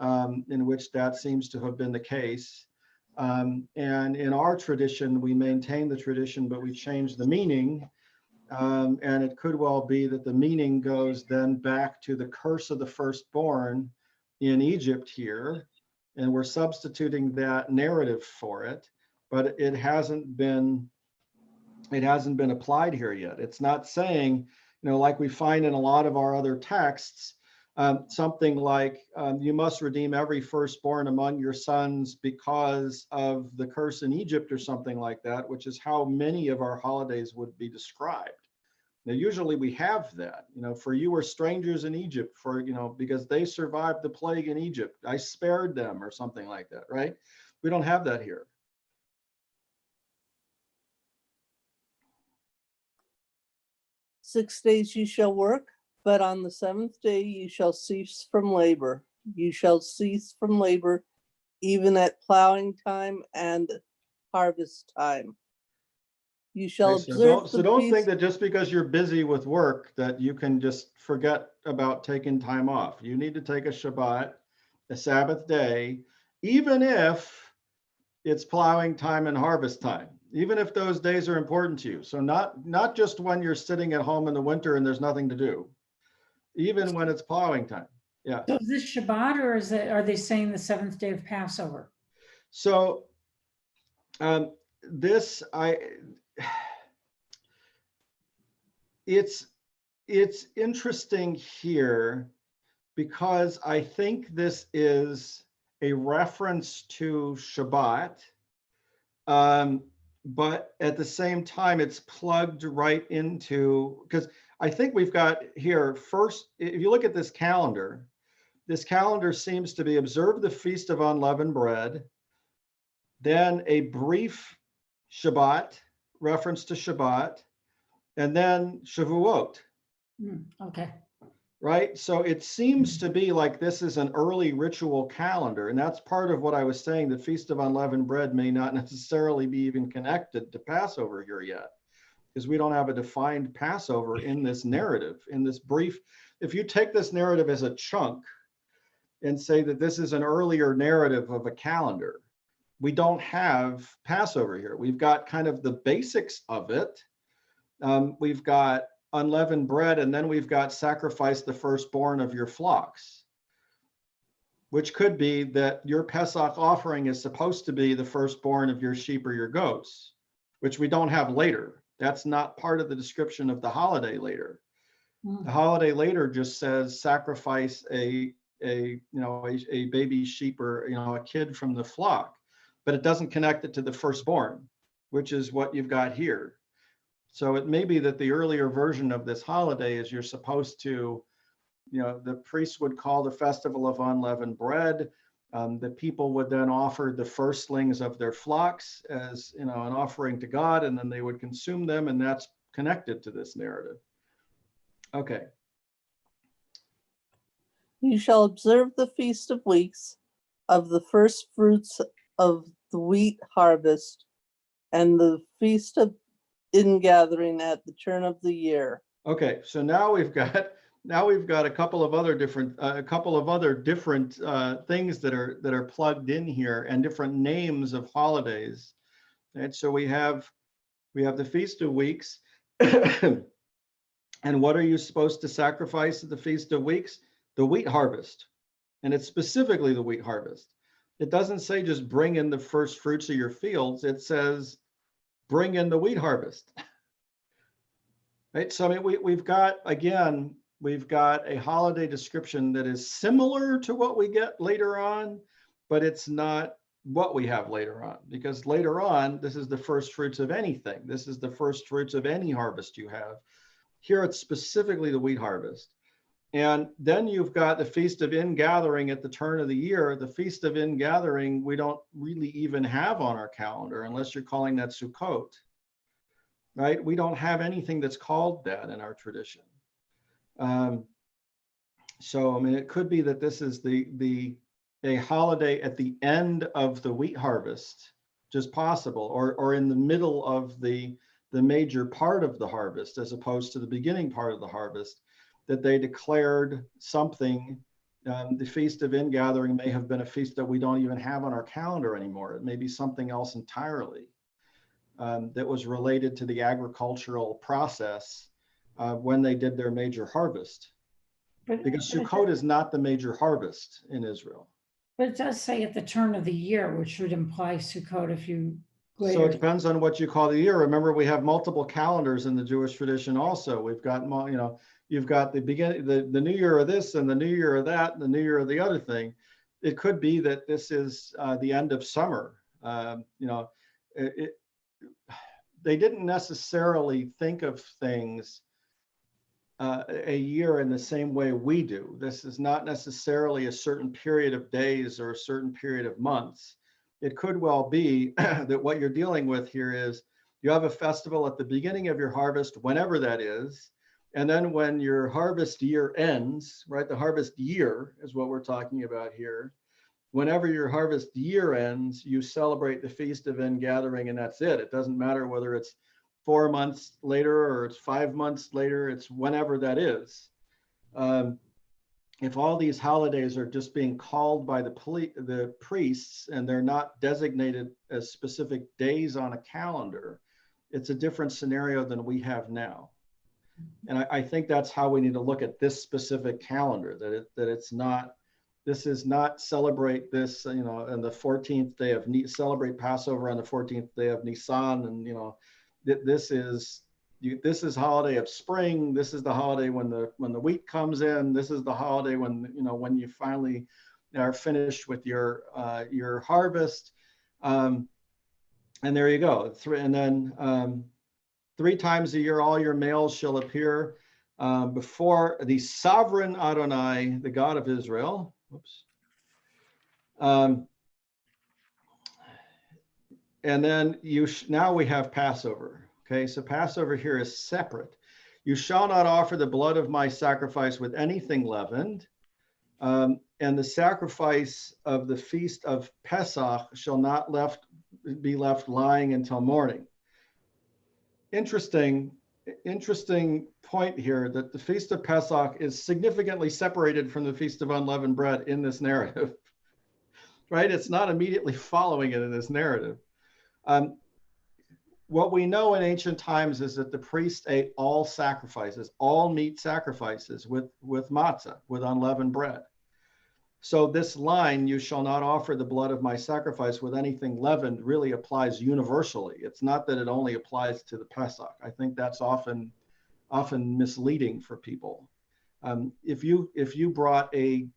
in which that seems to have been the case. And in our tradition, we maintain the tradition, but we change the meaning. And it could well be that the meaning goes then back to the curse of the firstborn in Egypt here, and we're substituting that narrative for it, but it hasn't been applied here yet. It's not saying, like we find in a lot of our other texts, something like you must redeem every firstborn among your sons because of the curse in Egypt or something like that, which is how many of our holidays would be described. Now, usually we have that, for you were strangers in Egypt because they survived the plague in Egypt. I spared them or something like that, right? We don't have that here. "6 days you shall work, but on the seventh day you shall cease from labor. You shall cease from labor even at plowing time and harvest time. You shall Okay, observe so the don't think feast." that just because you're busy with work that you can just forget about taking time off. You need to take a Shabbat, a Sabbath day, even if it's plowing time and harvest time, even if those days are important to you. So not just when you're sitting at home in the winter and there's nothing to do, even when it's plowing time. Yeah. So is this Shabbat, or are they saying the seventh day of Passover? So it's interesting here because I think this is a reference to Shabbat, but at the same time, it's plugged right into, because I think we've got here first, if you look at this calendar seems to be observe the Feast of Unleavened Bread, then a brief Shabbat, reference to Shabbat, and then Shavuot. Okay. Right? So it seems to be like this is an early ritual calendar. And that's part of what I was saying. The Feast of Unleavened Bread may not necessarily be even connected to Passover here yet, because we don't have a defined Passover in this narrative, in this brief. If you take this narrative as a chunk and say that this is an earlier narrative of a calendar, we don't have Passover here. We've got kind of the basics of it. We've got unleavened bread, and then we've got sacrifice the firstborn of your flocks, which could be that your Pesach offering is supposed to be the firstborn of your sheep or your goats, which we don't have later. That's not part of the description of the holiday later. The holiday later just says sacrifice a baby sheep or a kid from the flock, but it doesn't connect it to the firstborn, which is what you've got here. So it may be that the earlier version of this holiday is you're supposed to, the priests would call the festival of unleavened bread. The people would then offer the firstlings of their flocks as, an offering to God, and then they would consume them, and that's connected to this narrative. Okay. "You shall observe the Feast of Weeks, of the first fruits of the wheat harvest, and the Feast of Ingathering at the turn of the year." Okay, so now we've got a couple of other different things that are plugged in here, and different names of holidays. And so we have the Feast of Weeks. And what are you supposed to sacrifice at the Feast of Weeks? The wheat harvest. And it's specifically the wheat harvest. It doesn't say just bring in the first fruits of your fields. It says bring in the wheat harvest. Right? So I mean, we've got a holiday description that is similar to what we get later on, but it's not what we have later on, because later on, this is the first fruits of anything. This is the first fruits of any harvest you have. Here it's specifically the wheat harvest. And then you've got the Feast of Ingathering at the turn of the year. The Feast of Ingathering, we don't really even have on our calendar, unless you're calling that Sukkot, right? We don't have anything that's called that in our tradition. So, I mean, it could be that this is a holiday at the end of the wheat harvest, just possible, or in the middle of the major part of the harvest, as opposed to the beginning part of the harvest, that they declared something. The Feast of Ingathering may have been a feast that we don't even have on our calendar anymore. It may be something else entirely, that was related to the agricultural process when they did their major harvest. Because Sukkot is not the major harvest in Israel. But it does say at the turn of the year, which would imply Sukkot if you. So it depends on what you call the year. Remember, we have multiple calendars in the Jewish tradition also. We've got, you've got the beginning, the new year of this and the new year of that and the new year of the other thing. It could be that this is the end of summer. They didn't necessarily think of things a year in the same way we do. This is not necessarily a certain period of days or a certain period of months. It could well be that what you're dealing with here is you have a festival at the beginning of your harvest, whenever that is. And then when your harvest year ends, right? The harvest year is what we're talking about here. Whenever your harvest year ends, you celebrate the Feast of Ingathering, and that's it. It doesn't matter whether it's 4 months later or it's 5 months later, it's whenever that is. If all these holidays are just being called by the priests and they're not designated as specific days on a calendar, it's a different scenario than we have now. And I think that's how we need to look at this specific calendar, that it's not, this is not celebrate this, on the 14th day of, celebrate Passover on the 14th day of Nisan, and, this is holiday of spring. This is the holiday when the wheat comes in. This is the holiday when you finally are finished with your harvest. And there you go. And then 3 times a year, all your males shall appear before the sovereign Adonai, the God of Israel. Whoops. And then now we have Passover. Okay, so Passover here is separate. You shall not offer the blood of my sacrifice with anything leavened, and the sacrifice of the feast of Pesach shall not be left lying until morning. Interesting point here that the Feast of Pesach is significantly separated from the Feast of Unleavened Bread in this narrative, right? It's not immediately following it in this narrative. What we know in ancient times is that the priest ate all sacrifices, all meat sacrifices with matzah, with unleavened bread. So this line, you shall not offer the blood of my sacrifice with anything leavened, really applies universally. It's not that it only applies to the Pesach. I think that's often misleading for people. If you brought a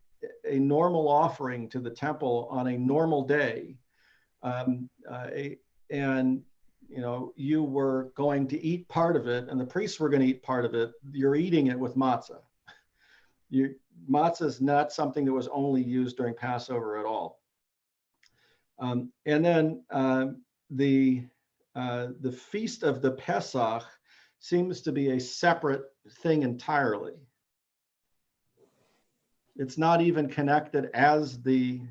normal offering to the temple on a normal day, and you were going to eat part of it and the priests were going to eat part of it, you're eating it with matzah. Matzah is not something that was only used during Passover at all. And then the Feast of the Pesach seems to be a separate thing entirely. It's not even connected as the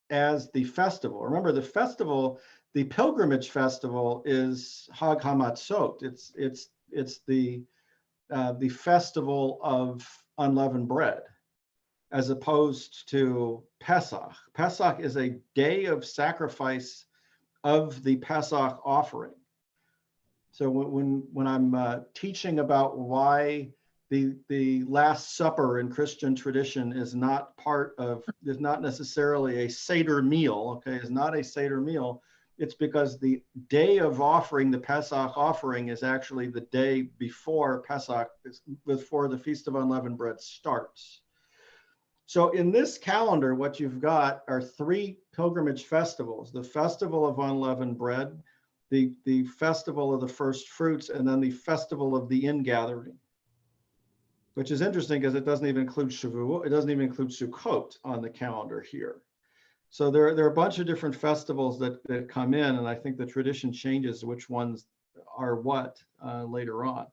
festival. Remember, the pilgrimage festival is Hag HaMatzot. It's the festival of unleavened bread, as opposed to Pesach. Pesach is a day of sacrifice of the Pesach offering. So when I'm teaching about why the Last Supper in Christian tradition is not necessarily a Seder meal, okay, is not a Seder meal, it's because the day of offering the Pesach offering is actually the day before Pesach, before the Feast of Unleavened Bread starts. So in this calendar, what you've got are 3 pilgrimage festivals: the Festival of Unleavened Bread, the Festival of the First Fruits, and then the Festival of the Ingathering, which is interesting because it doesn't even include Shavuot, it doesn't even include Sukkot on the calendar here. So there are a bunch of different festivals that come in, and I think the tradition changes which ones are what later on.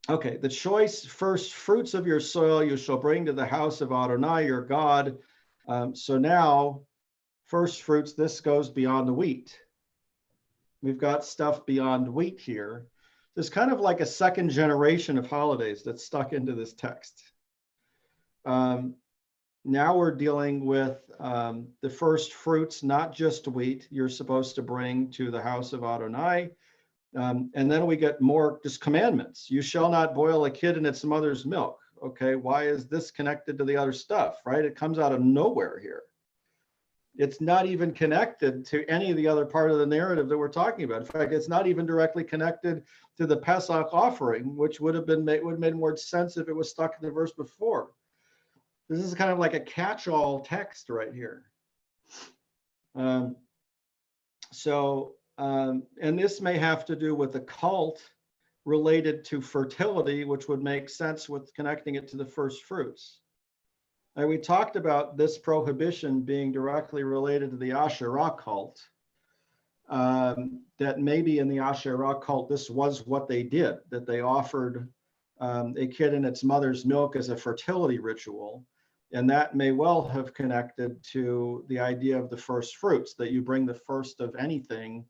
Okay, the choice first fruits of your soil you shall bring to the house of Adonai your God. So now, first fruits, this goes beyond the wheat. We've got stuff beyond wheat here. There's kind of like a second generation of holidays that's stuck into this text. Now we're dealing with the first fruits, not just wheat, you're supposed to bring to the house of Adonai. And then we get more just commandments. You shall not boil a kid in its mother's milk. Okay, why is this connected to the other stuff, right? It comes out of nowhere here. It's not even connected to any of the other part of the narrative that we're talking about. In fact, it's not even directly connected to the Pesach offering, which would have made more sense if it was stuck in the verse before. This is kind of like a catch-all text right here. And this may have to do with a cult related to fertility, which would make sense with connecting it to the first fruits. And we talked about this prohibition being directly related to the Asherah cult, that maybe in the Asherah cult, this was what they did, that they offered a kid in its mother's milk as a fertility ritual. And that may well have connected to the idea of the first fruits, that you bring the first of anything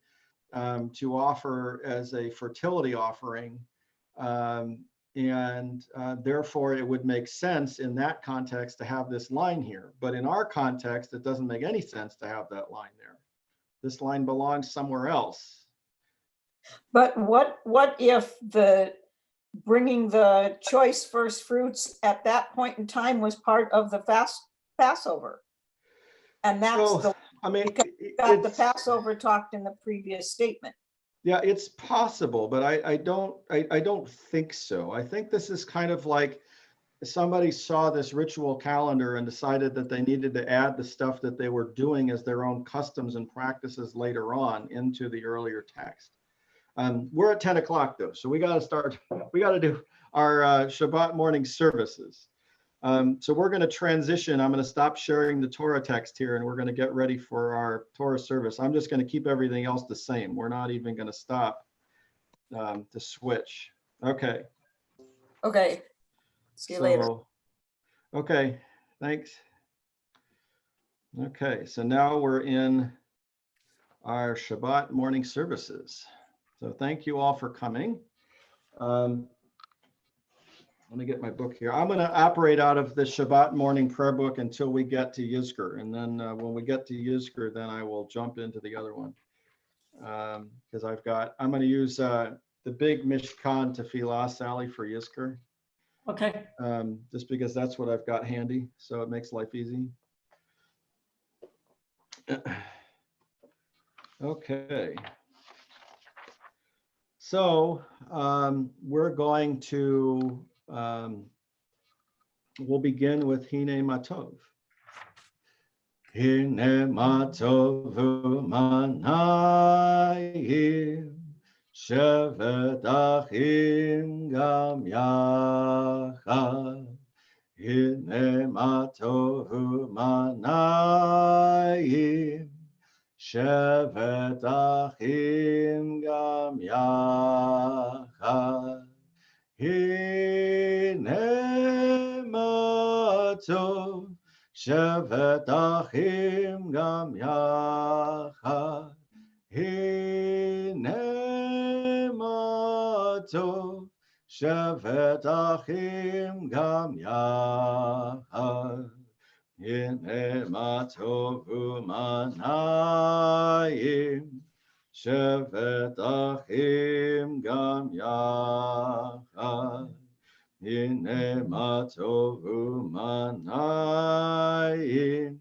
to offer as a fertility offering. Therefore, it would make sense in that context to have this line here. But in our context, it doesn't make any sense to have that line there. This line belongs somewhere else. But what if the bringing the choice first fruits at that point in time was part of the Passover? And that's So, I mean, got the Passover talked in the previous statement. Yeah, it's possible, but I don't think so. I think this is kind of like somebody saw this ritual calendar and decided that they needed to add the stuff that they were doing as their own customs and practices later on into the earlier text. We're at 10 o'clock though, so we got to do our Shabbat morning services. So we're going to transition. I'm going to stop sharing the Torah text here, and we're going to get ready for our Torah service. I'm just going to keep everything else the same. We're not even going to stop to switch. Okay. Okay. See you later. Okay, thanks. Okay, so now we're in our Shabbat morning services. So thank you all for coming. Let me get my book here. I'm going to operate out of the Shabbat morning prayer book until we get to Yizkor. And then when we get to Yizkor, then I will jump into the other one. Because I'm going to use the big Mishkan Tefillah, Sally, for Yizkor. Okay. Just because that's what I've got handy. So it makes life easy. Okay. So we're going to we'll begin with Hine Matov. Hine Matov Manayim Shevet Achim Gam Yachad. Hine Matov Manayim Shevet Achim Gam Yachad. Hine Matov Shevet Achim Gam Yachad. Hine Matov Shevet Achim Gam Yachad. Hine Matov Manayim Shevet Achim Gam Yachad. Hine Matov Manayim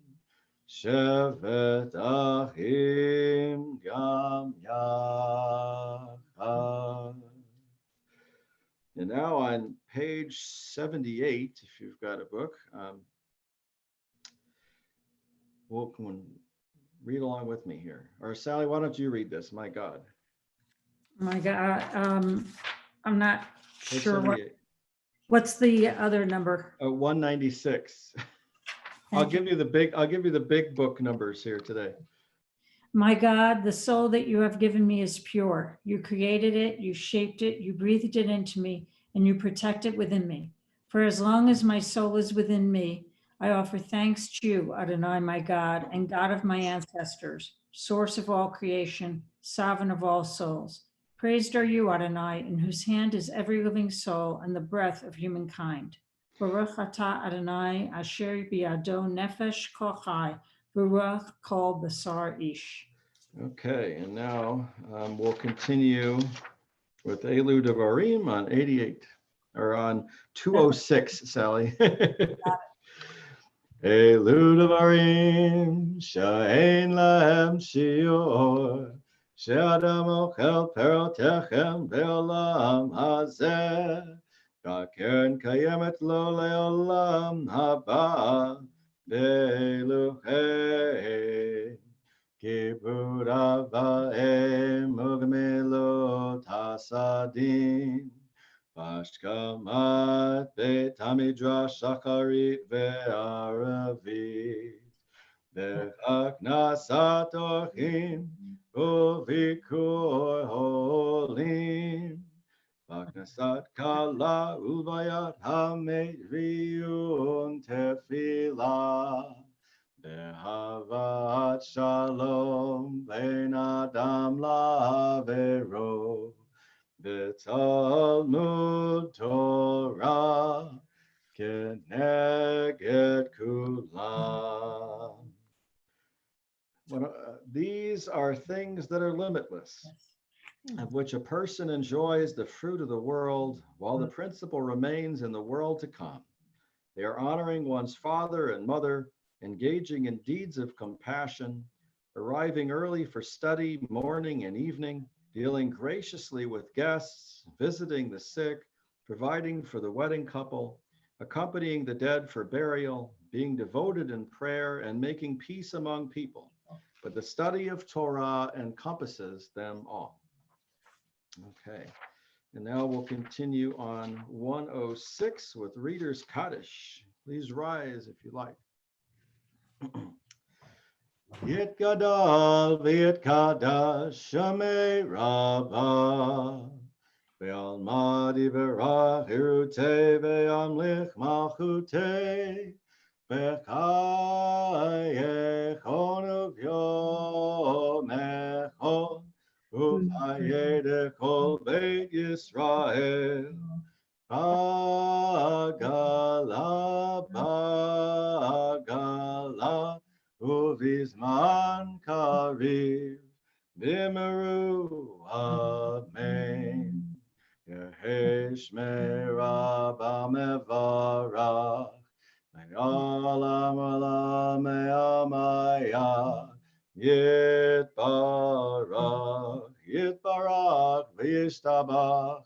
Shevet Achim Gam Yachad. And now on page 78, if you've got a book, well, come on, read along with me here. Or Sally, why don't you read this? My God. My God, I'm not Page sure 78. what's the other number. 196. I'll give you the big book numbers here today. My God, the soul that you have given me is pure. You created it, you shaped it, you breathed it into me, and you protect it within me. For as long as my soul is within me, I offer thanks to you, Adonai, my God, and God of my ancestors, source of all creation, sovereign of all souls. Praised are you, Adonai, in whose hand is every living soul and the breath of humankind. Baruch atah Adonai, asher biado nefesh kol chai, v'ruach kol basar ish. Okay, and now we'll continue with Elu Devarim on 88, or on 206, Sally. Elu Devarim, she'ein lahem shior, she'adam ochel perotechem be'olam hazeh, v'akeren kayemet lo le'olam haba, be'eluhem. Kibud avaim ugmelot hasadim, Vashkamat beit hamidrash shacharit ve'aravit, V'chaknasat orchim uvikur holim, V'chaknasat kala uvayat hamet v'yun tefilah, Behavat shalom ben adam lavero, B'talmud Torah keneged kulam. These are things that are limitless, of which a person enjoys the fruit of the world, while the principle remains in the world to come. They are honoring one's father and mother, engaging in deeds of compassion, arriving early for study, morning and evening, dealing graciously with guests, visiting the sick, providing for the wedding couple, accompanying the dead for burial, being devoted in prayer, and making peace among people. But the study of Torah encompasses them all. Okay, and now we'll continue on 106 with Reader's Kaddish. Please rise if you like. Yit gadal v'yit kadash shamei rabah, ve'alma diberach hirutei ve'amlich malchutei, ve'chayechon uvyomechon, uvayede kol beit Yisrael, bagala bagala, Uvizman kariv bimeru amen. Yehesh merabah mevarach me'olam olam me'amaya yitbarach yitbarach v'yishtabach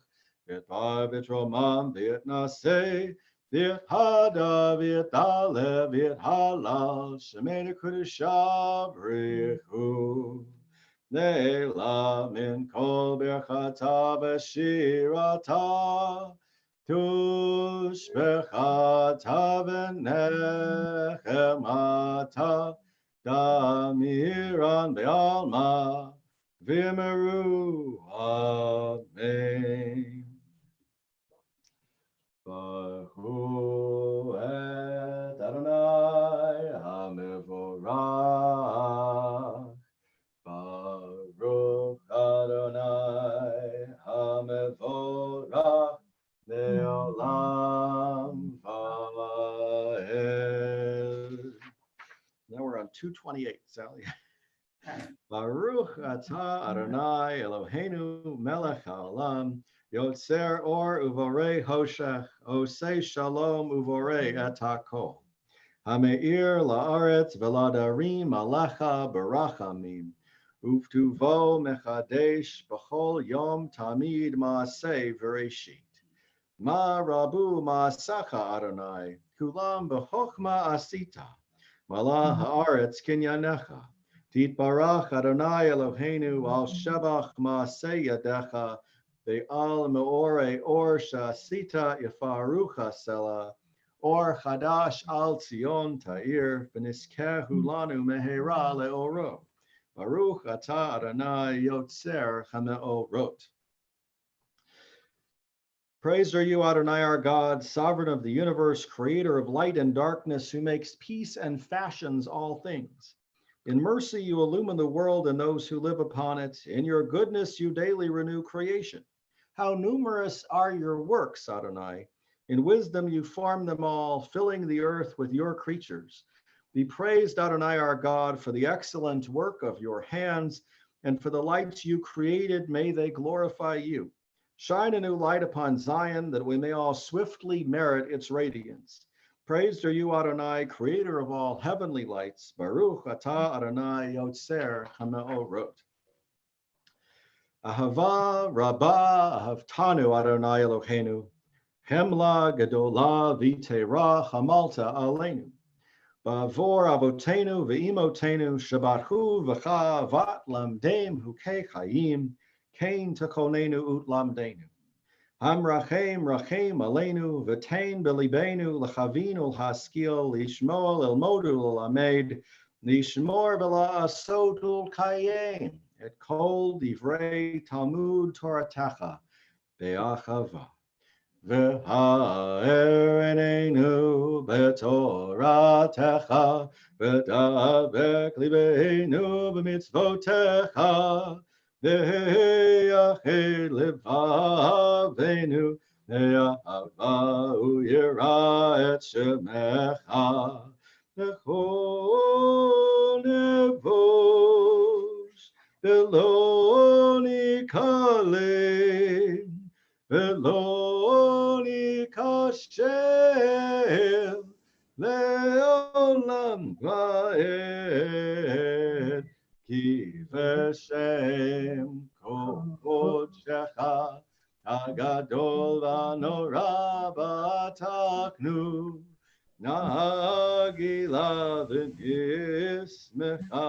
yitbar b'tromam v'yitnaseh V'it hada, v'it ale, v'it halal, shemei kudusha brichu. Ne'ela min kol berchata v'shirata, tushbechata v'nechemata, damiran be'alma, v'meru amen. Baruch et Adonai HaMevorach. Baruch Adonai HaMevorach Le'olam Va'ed. Now we're on 228, Sally. Baruch atah Adonai Eloheinu melech haolam, Yotzer or uvorei hoshech, osei shalom uvorei et hakol. Hameir la'aretz veladarim alecha barachamim, uftuvo mechadesh b'chol yom tamid ma'aseh v'reshit. Ma rabu ma'asacha Adonai, kulam b'chochma asita, malah haaretz kinyanecha. Titbarach Adonai Eloheinu al shebach ma'aseh yadecha, ve'al me'orei or shasita yafarucha sela, or chadash al Tzion ta'ir, v'niskehu lanu mehera le'oro. Baruch atah Adonai yotzer hame'orot. Praised are you, Adonai, our God, sovereign of the universe, creator of light and darkness, who makes peace and fashions all things. In mercy, you illumine the world and those who live upon it. In your goodness, you daily renew creation. How numerous are your works, Adonai. In wisdom, you form them all, filling the earth with your creatures. Be praised, Adonai, our God, for the excellent work of your hands, and for the lights you created, may they glorify you. Shine a new light upon Zion, that we may all swiftly merit its radiance. Praised are you, Adonai, creator of all heavenly lights. Baruch atah Adonai yotzer hameorot. Ahava rabbah ahavtanu Adonai Eloheinu. Hemla gadola v'teira hamalta aleinu. Ba'avor avotenu ve'imotenu shabathu v'cha vat lamdem hukei chayim. Kain takonenu ut lamdenu. Hamrachem rachem aleinu v'tein belibenu l'chavin ul'haskil lishmol elmodu l'lamed lishmor v'la'asot ul'kayem et kol divrei Talmud Toratecha be'achava v'ha'er einenu be'toratecha v'dabek libeinu b'mitzvotecha Ve'yachid levavenu ve'ahavau yira et shemecha Nechol nevosh ve'lo nikalim ve'lo nikashel le'olam va'ed Ki v'shem kodshecha hagadol v'nora b'ataknu nagila v'nismecha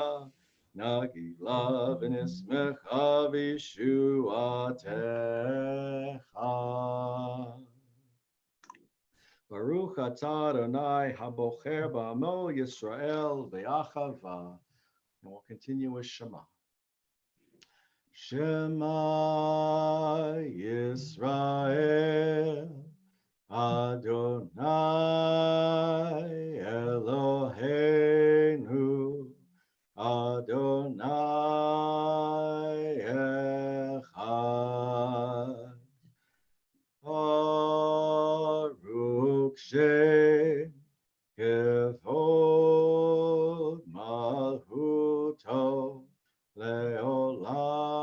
v'shuatecha Baruch atah Adonai habocher ba'amo Yisrael v'achava. And we'll continue with Shema. Shema Yisrael, Adonai Eloheinu, Adonai Echad. Baruch Shem Kevod Malchuto Leolam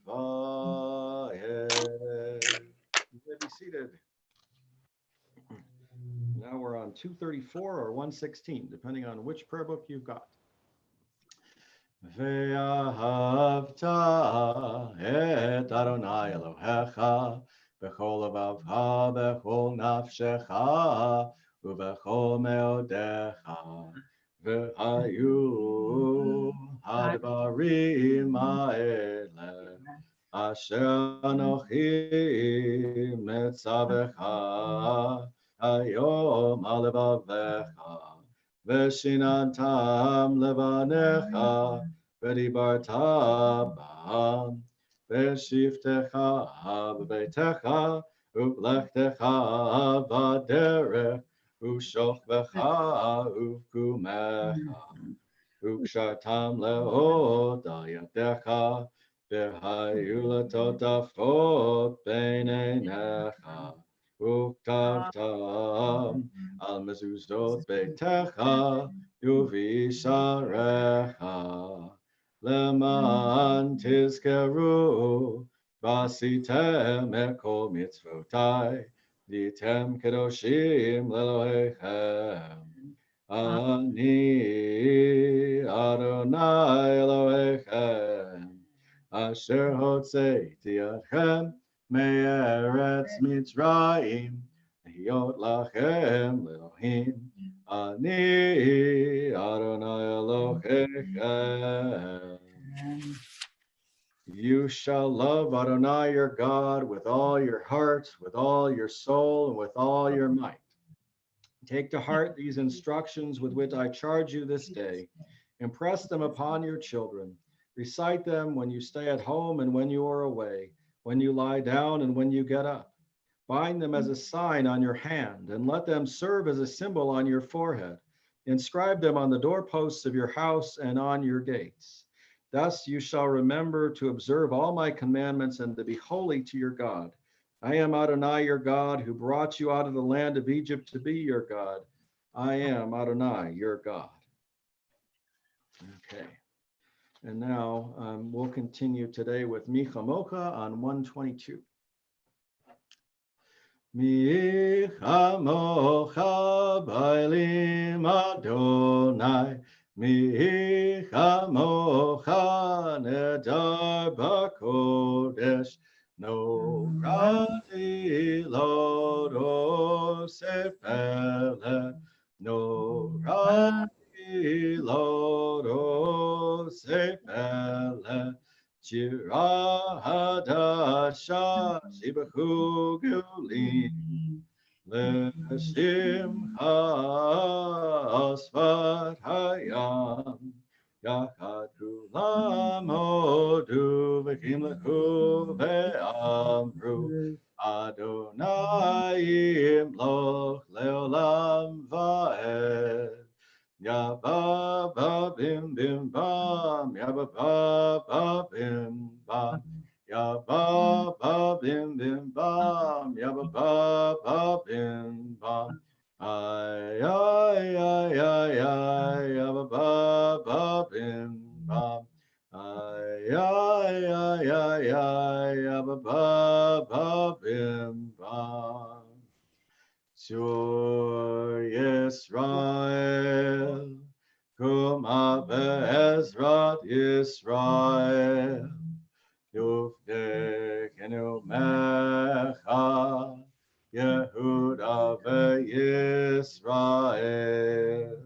Vayed. You may be seated. Now we're on 234 or 116, depending on which prayer book you've got. Ve'ahavta et Adonai Elohecha b'chol levavcha b'chol nafshecha Uvechol meodecha ve'hayu hadvarim ha'ele asher anochi metzavecha hayom alevavecha ve'shinantam levanecha ve'dibarta ba'am ve'shiftecha b'beitecha u'lechtecha b'derech U'shochvecha u'kumecha u'kshartam le'od al yadecha v'hayu letotafot b'neinecha u'ktavtam al mezuzot beitecha u'visharecha leman tizkeru v'asitem et kol mitzvotai Ditem kedoshim lelohechem. Ani Adonai Elohechem. Asher hotzeiti atchem me'eretz Mitzrayim. Hiyot lachem lelohim. Ani Adonai Elohechem. You shall love Adonai your God with all your heart, with all your soul, and with all your might. Take to heart these instructions with which I charge you this day. Impress them upon your children. Recite them when you stay at home and when you are away, when you lie down and when you get up. Bind them as a sign on your hand, and let them serve as a symbol on your forehead. Inscribe them on the doorposts of your house and on your gates. Thus you shall remember to observe all my commandments and to be holy to your God. I am Adonai your God, who brought you out of the land of Egypt to be your God. I am Adonai your God. Okay. And now we'll continue today with Micha Mocha on 122. Micha Mocha Bailim Adonai, Micha Mocha Nedar Bakodesh, No Rati Lodo Sefele, No Rati Lodo Sefele, Shira Hadasha Shibahu Gulim Leshim Hasvat Hayam Yachad Kulam Odu V'kim Lehu Ve'amru Adonai Imloch Leolam Va'ed Ya ba ba bim bim bam, ya ba ba ba bim bam, ya ba ba bim bim bam, ya ba ba ba bim bam. Ay ay ay ay ay, ya ba ba ba bim bam. Ay ay ay ay ay, ya ba ba ba bim bam. Shur Yisrael, Kuma be'ezrat Yisrael, Yufdekenu mecha, Yehuda ve'Yisrael,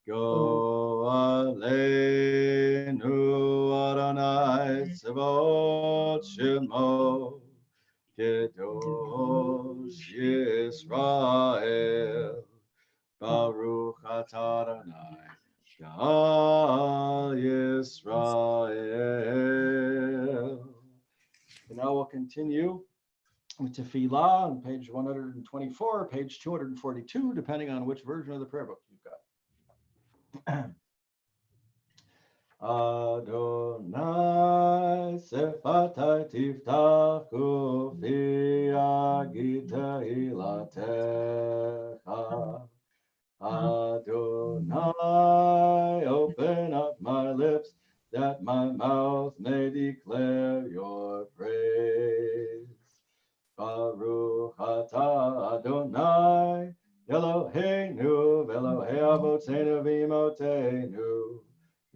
Go aleinu Adonai Tzavot Shemo, Kedosh Yisrael, Baruch atah Adonai, Sha'al Yisrael. And now we'll continue with Tefillah on page 124, page 242, depending on which version of the prayer book you've got. Adonai sefatai tiftachu fi agita ilatecha. Adonai, open up my lips that my mouth may declare your praise. Baruch atah Adonai, Eloheinu, Elohei Avotenu v'imotenu.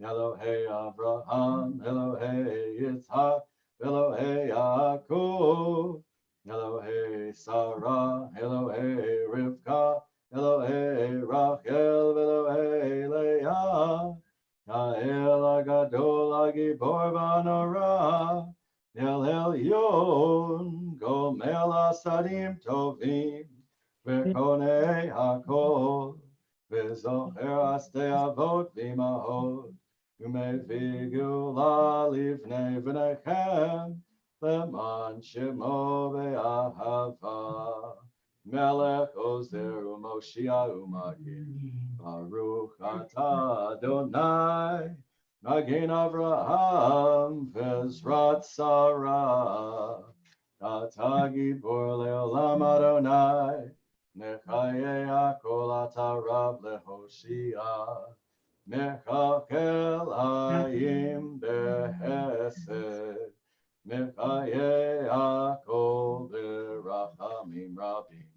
Elohei Abraham, Elohei Yitzhak, Elohei Yaakov, Elohei Sarah, Elohei Rivka, Elohei Rachel, Elohei Leah, Ha'el Agadol Agibor V'Anora, El Elyon, Gomel Asadim Tovim, V'Konei HaKol, V'Zocher Astei Avot V'Imahot, U'Mevii Geula Livnei V'nechem, Leman Shemo Ve'ahava, Melech Ozer U'Moshiach U'Magin, Baruch atah Adonai, Magin Avraham Vezrat Sarah, Atah Gibor Leolam Adonai, Mechaye Akol Atah Rav Lehoshia, Mechakel Hayim Behesed, Mechaye Akol Berachamim Rabim,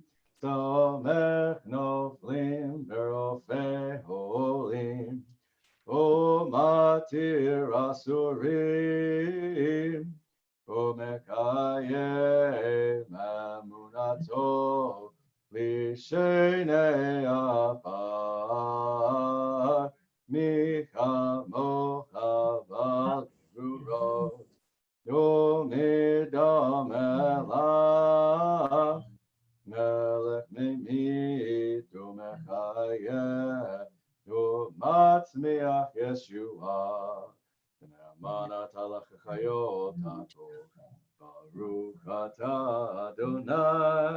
Somech Noflim Berofei Holim, O Matir Asurim, O Mekaye Mamunato, Lishene Apar, Micha Mocha Valurot, Yomidam Elach, Melech Mimit, Umechaye, Matzmiach Yeshua, Ne'amanat alach chayot ha'kol, Baruch atah Adonai,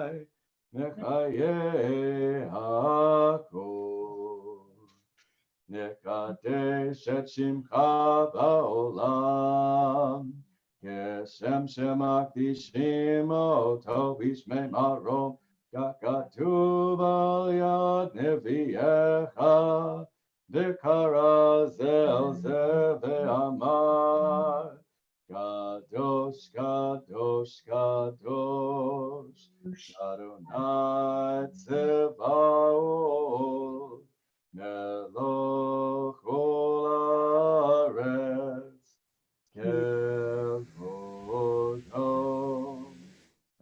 Chaye Hakol. Nekadesh et Shimcha Ba'olam. Keshem Shemakdishim Oto Bishmei Marom. Kakatuv al Yad Neviecha. Dekara Zel Ze Ve'amar. Kadosh, Kadosh, Kadosh, Adonai Tzevaot, Melech Kol Haaretz, Kevodo.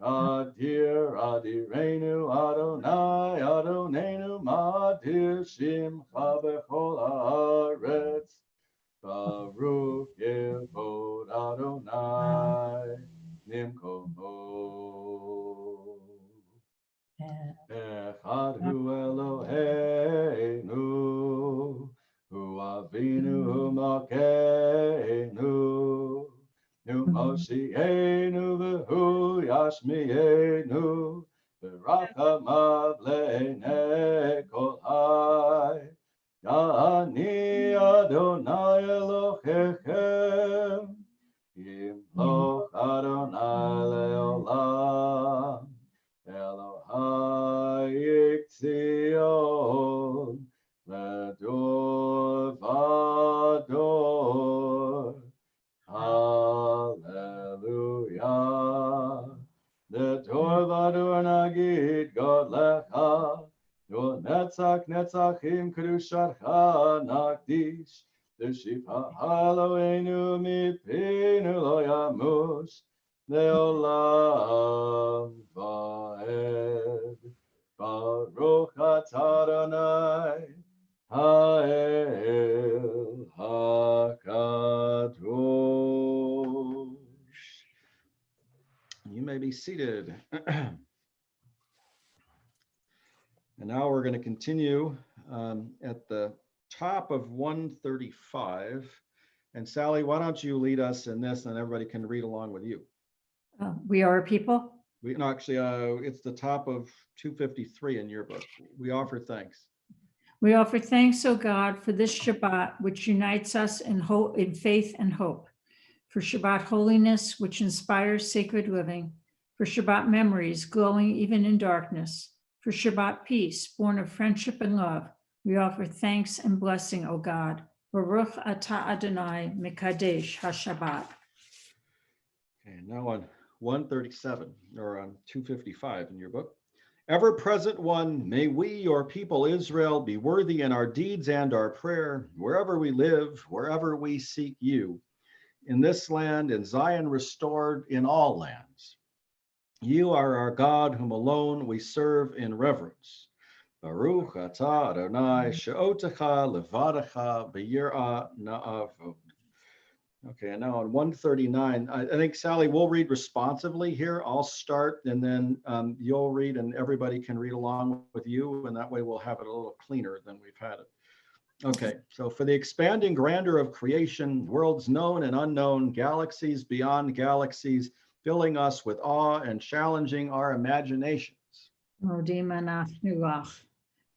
Adir, Adirenu, Adonai, Adonenu, Madir Shimcha Bechol Haaretz, Baruch Yevod Adonai Nimkomo. Echad hu Eloheinu, hu Avinu, hu Malkeinu, hu Moshienu, v'hu Yashmienu, v'rachamav le'nei kol hai. Ani Adonai Elohechem, Yimloch Adonai leolam, Elohai Yitzion, Ledor Vador, Hallelujah. Ledor Vador Nagid God Lecha, Yo netzach netzachim kedushacha nakdish. L'shivha Eloheinu mipinu lo yamush. Leolam va'ed. Baruch atah Adonai ha'el hakadosh. You may be seated. And now we're going to continue at the top of 135. And Sally, why don't you lead us in this, and everybody can read along with you. We are a people. No, actually, it's the top of 253 in your book. We offer thanks. We offer thanks, O God, for this Shabbat, which unites us in faith and hope, for Shabbat holiness, which inspires sacred living, for Shabbat memories glowing even in darkness, for Shabbat peace, born of friendship and love. We offer thanks and blessing, O God. Baruch atah Adonai mekadesh haShabbat. Okay, now on 137, or on 255 in your book. Ever-present one, may we, your people Israel, be worthy in our deeds and our prayer, wherever we live, wherever we seek you, in this land, in Zion restored, in all lands. You are our God, whom alone we serve in reverence. Baruch atah Adonai she'otecha levadecha b'yirah na'avod. Okay, and now on 139, I think, Sally, we'll read responsively here. I'll start, and then you'll read, and everybody can read along with you, and that way we'll have it a little cleaner than we've had it. Okay, so for the expanding grandeur of creation, worlds known and unknown, galaxies beyond galaxies, filling us with awe and challenging our imaginations. Modim anachnu lach.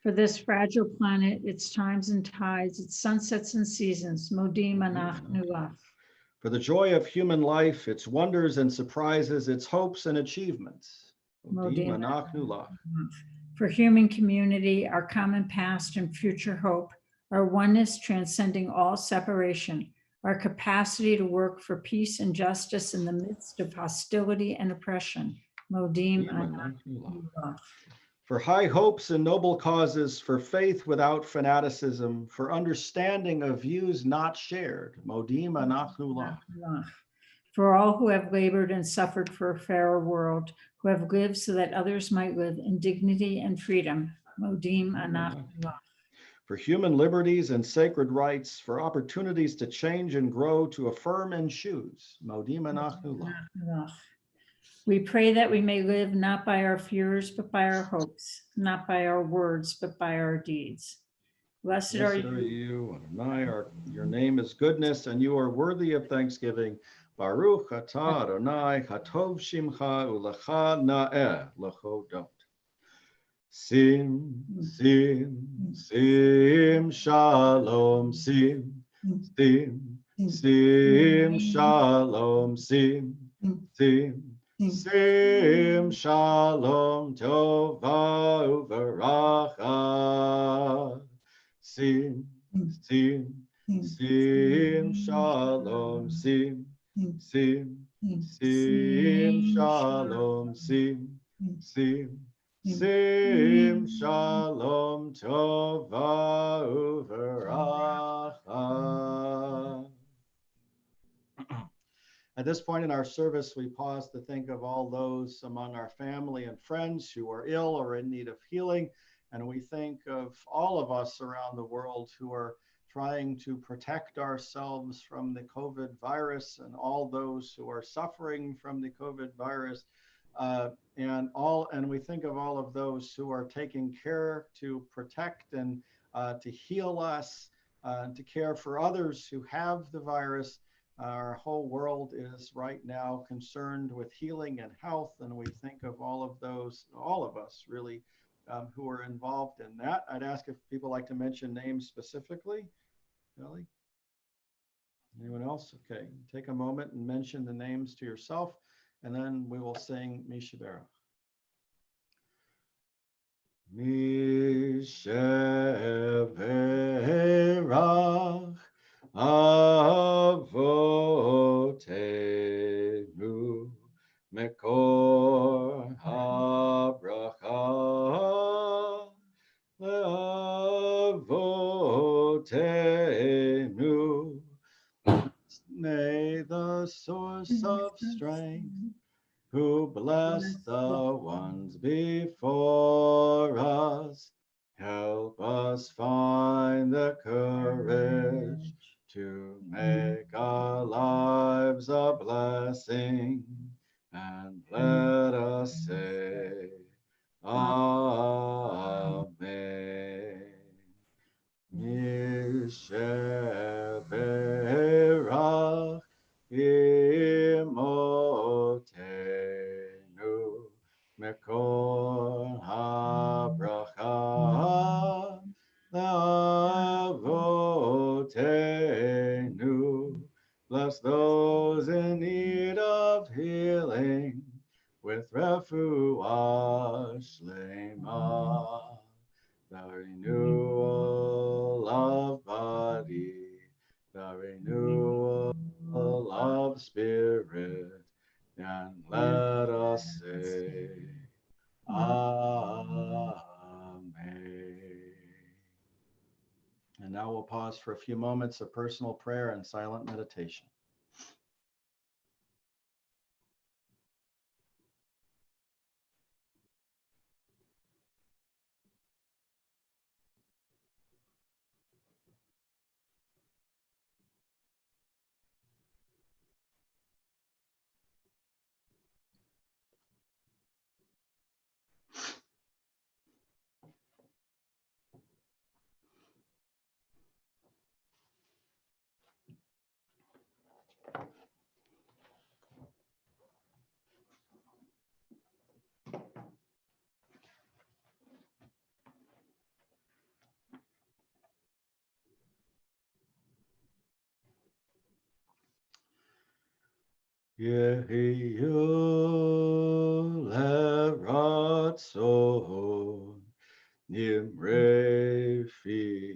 For this fragile planet, its times and tides, its sunsets and seasons, Modim anachnu lach. For the joy of human life, its wonders and surprises, its hopes and achievements. Modim anachnu lach. For human community, our common past and future hope, our oneness transcending all separation, our capacity to work for peace and justice in the midst of hostility and oppression. Modim anachnu lach. For high hopes and noble causes, for faith without fanaticism, for understanding of views not shared. Modim anachnu lach. For all who have labored and suffered for a fairer world, who have lived so that others might live in dignity and freedom. Modim anachnu lach. For human liberties and sacred rights, for opportunities to change and grow, to affirm and choose. Modim anachnu lach. We pray that we may live not by our fears, but by our hopes, not by our words, but by our deeds. Blessed are you, Adonai, your name is goodness, and you are worthy of thanksgiving. Baruch atah Adonai, hatov shimcha ulecha na'eh lechodot. sim, sim, sim, shalom, sim, sim, sim, shalom, sim, sim, sim, shalom, tova uveracha, sim, sim, sim, shalom, sim, sim, sim, shalom, sim, sim, sim, shalom, tova uveracha. At this point in our service, we pause to think of all those among our family and friends who are ill or in need of healing. And we think of all of us around the world who are trying to protect ourselves from the COVID virus and all those who are suffering from the COVID virus. And we think of all of those who are taking care to protect and to heal us, to care for others who have the virus. Our whole world is right now concerned with healing and health, and we think of all of those, all of us really, who are involved in that. I'd ask if people like to mention names specifically. Kelly? Anyone else? Okay, take a moment and mention the names to yourself, and then we will sing Mishabera. Mishabera. Avotenu mekor habracha leavotenu. May the source of strength, who bless the ones before us, help us find the courage to make our lives a blessing, and let us say, Amen. Misheberach imotenu mekor habracha leavotenu. Bless those in need of healing with refuah shlema, the renewal of body, the renewal of spirit, and let us say, Amen. And now we'll pause for a few moments of personal prayer and silent meditation. Yehiyu leratson imre fi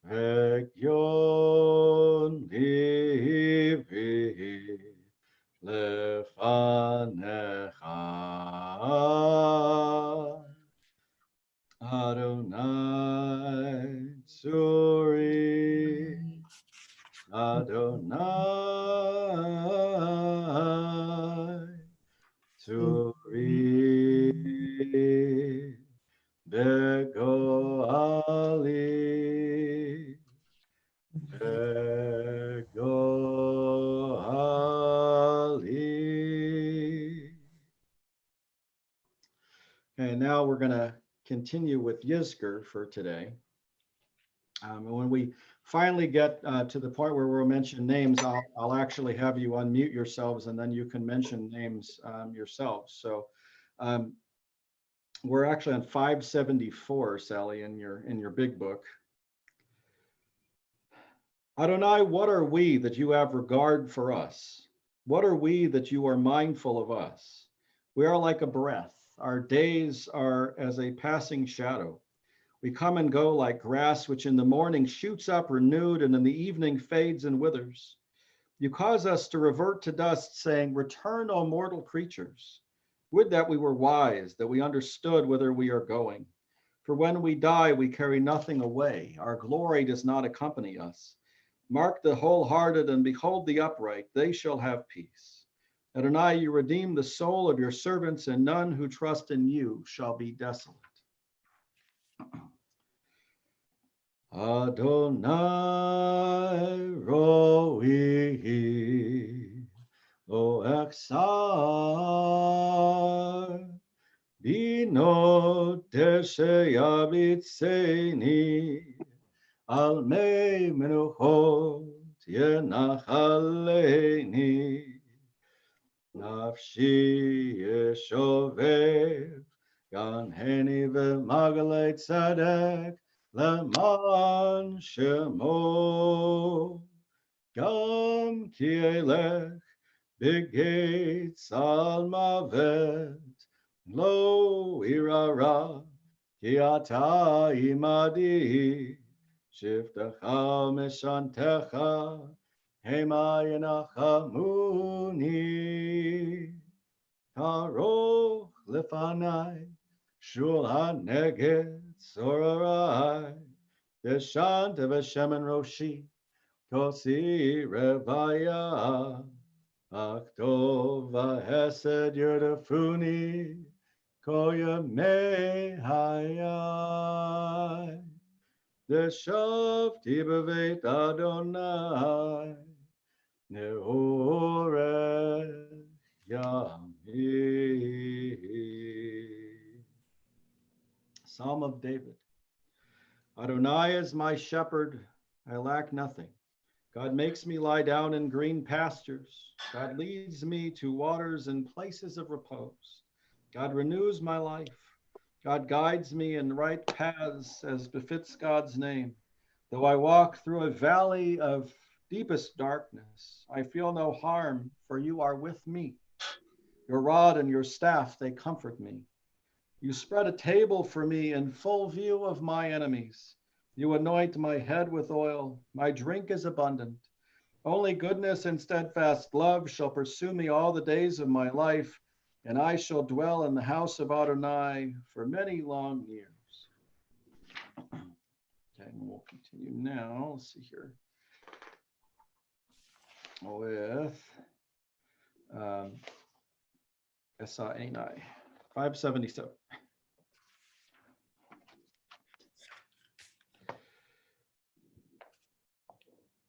Vekyon livi lefanecha Adonai Tsuri Adonai Tsuri Begoali Begoali. Okay, now we're going to continue with Yizkor for today. And when we finally get to the point where we'll mention names, I'll actually have you unmute yourselves, and then you can mention names yourselves. So we're actually on 574, Sally, in your big book. Adonai, what are we that you have regard for us? What are we that you are mindful of us? We are like a breath. Our days are as a passing shadow. We come and go like grass, which in the morning shoots up renewed and in the evening fades and withers. You cause us to revert to dust, saying, return, O mortal creatures. Would that we were wise, that we understood whither we are going. For when we die, we carry nothing away. Our glory does not accompany us. Mark the wholehearted and behold the upright, they shall have peace. Adonai, you redeem the soul of your servants, and none who trust in you shall be desolate. Adonai roi lo echsar bino desheyabitzeni al mei menuchot yenachaleni nafshi yeshovev gan heni v'magalei tzedek Leman Shemo Gam Ki Elech B'Gates Al Mavet Lo Irara Ki Ata Imadi Shiftecha Meshantecha Hema Yenachamuni Taroch Lefanai Shul HaNeged Sorarai, Deshant Veshemen Roshi, Kosi Revaya, Aktov Hesed Yerdafuni, Koya Mehayai, Deshavti Bevet Adonai, Neore Yami. Psalm of David. Adonai is my shepherd, I lack nothing. God makes me lie down in green pastures. God leads me to waters and places of repose. God renews my life. God guides me in right paths as befits God's name. Though I walk through a valley of deepest darkness, I feel no harm, for you are with me. Your rod and your staff, they comfort me. You spread a table for me in full view of my enemies. You anoint my head with oil. My drink is abundant. Only goodness and steadfast love shall pursue me all the days of my life, and I shall dwell in the house of Adonai for many long years. Okay, and we'll continue now. Let's see here. With Esa-Enai, 577.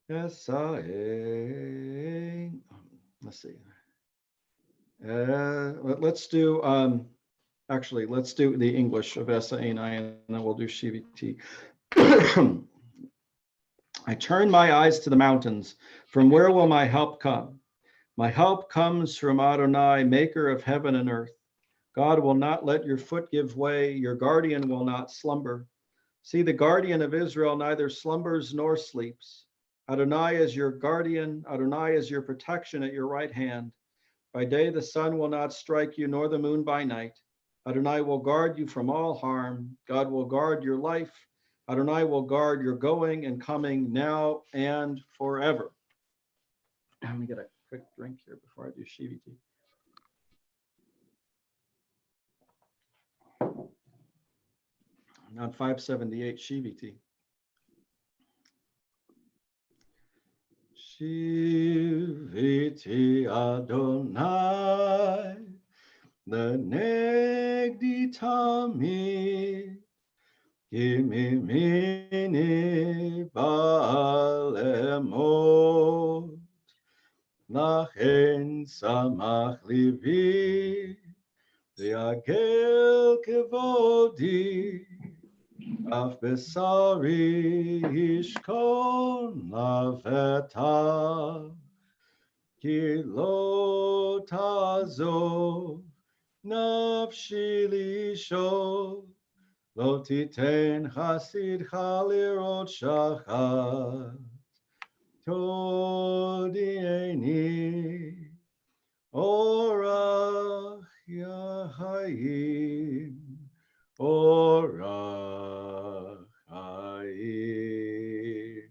Let's see. Let's do, actually, let's do the English of Esa-Enai, and then we'll do Shiviti. I turn my eyes to the mountains. From where will my help come? My help comes from Adonai, maker of heaven and earth. God will not let your foot give way. Your guardian will not slumber. See, the guardian of Israel neither slumbers nor sleeps. Adonai is your guardian. Adonai is your protection at your right hand. By day, the sun will not strike you, nor the moon by night. Adonai will guard you from all harm. God will guard your life. Adonai will guard your going and coming now and forever. Let me get a quick drink here before I do Shiviti. On 578 Shiviti. Shiviti Adonai lenegdi tamid Kimimini balemot Lachen samach livi Viagel kevodi Af besari yishkon laveta, ki lo tazov nafshi lisho, lo titen chasidcha lirot shachat, todieni orach yahayim, orach hayim.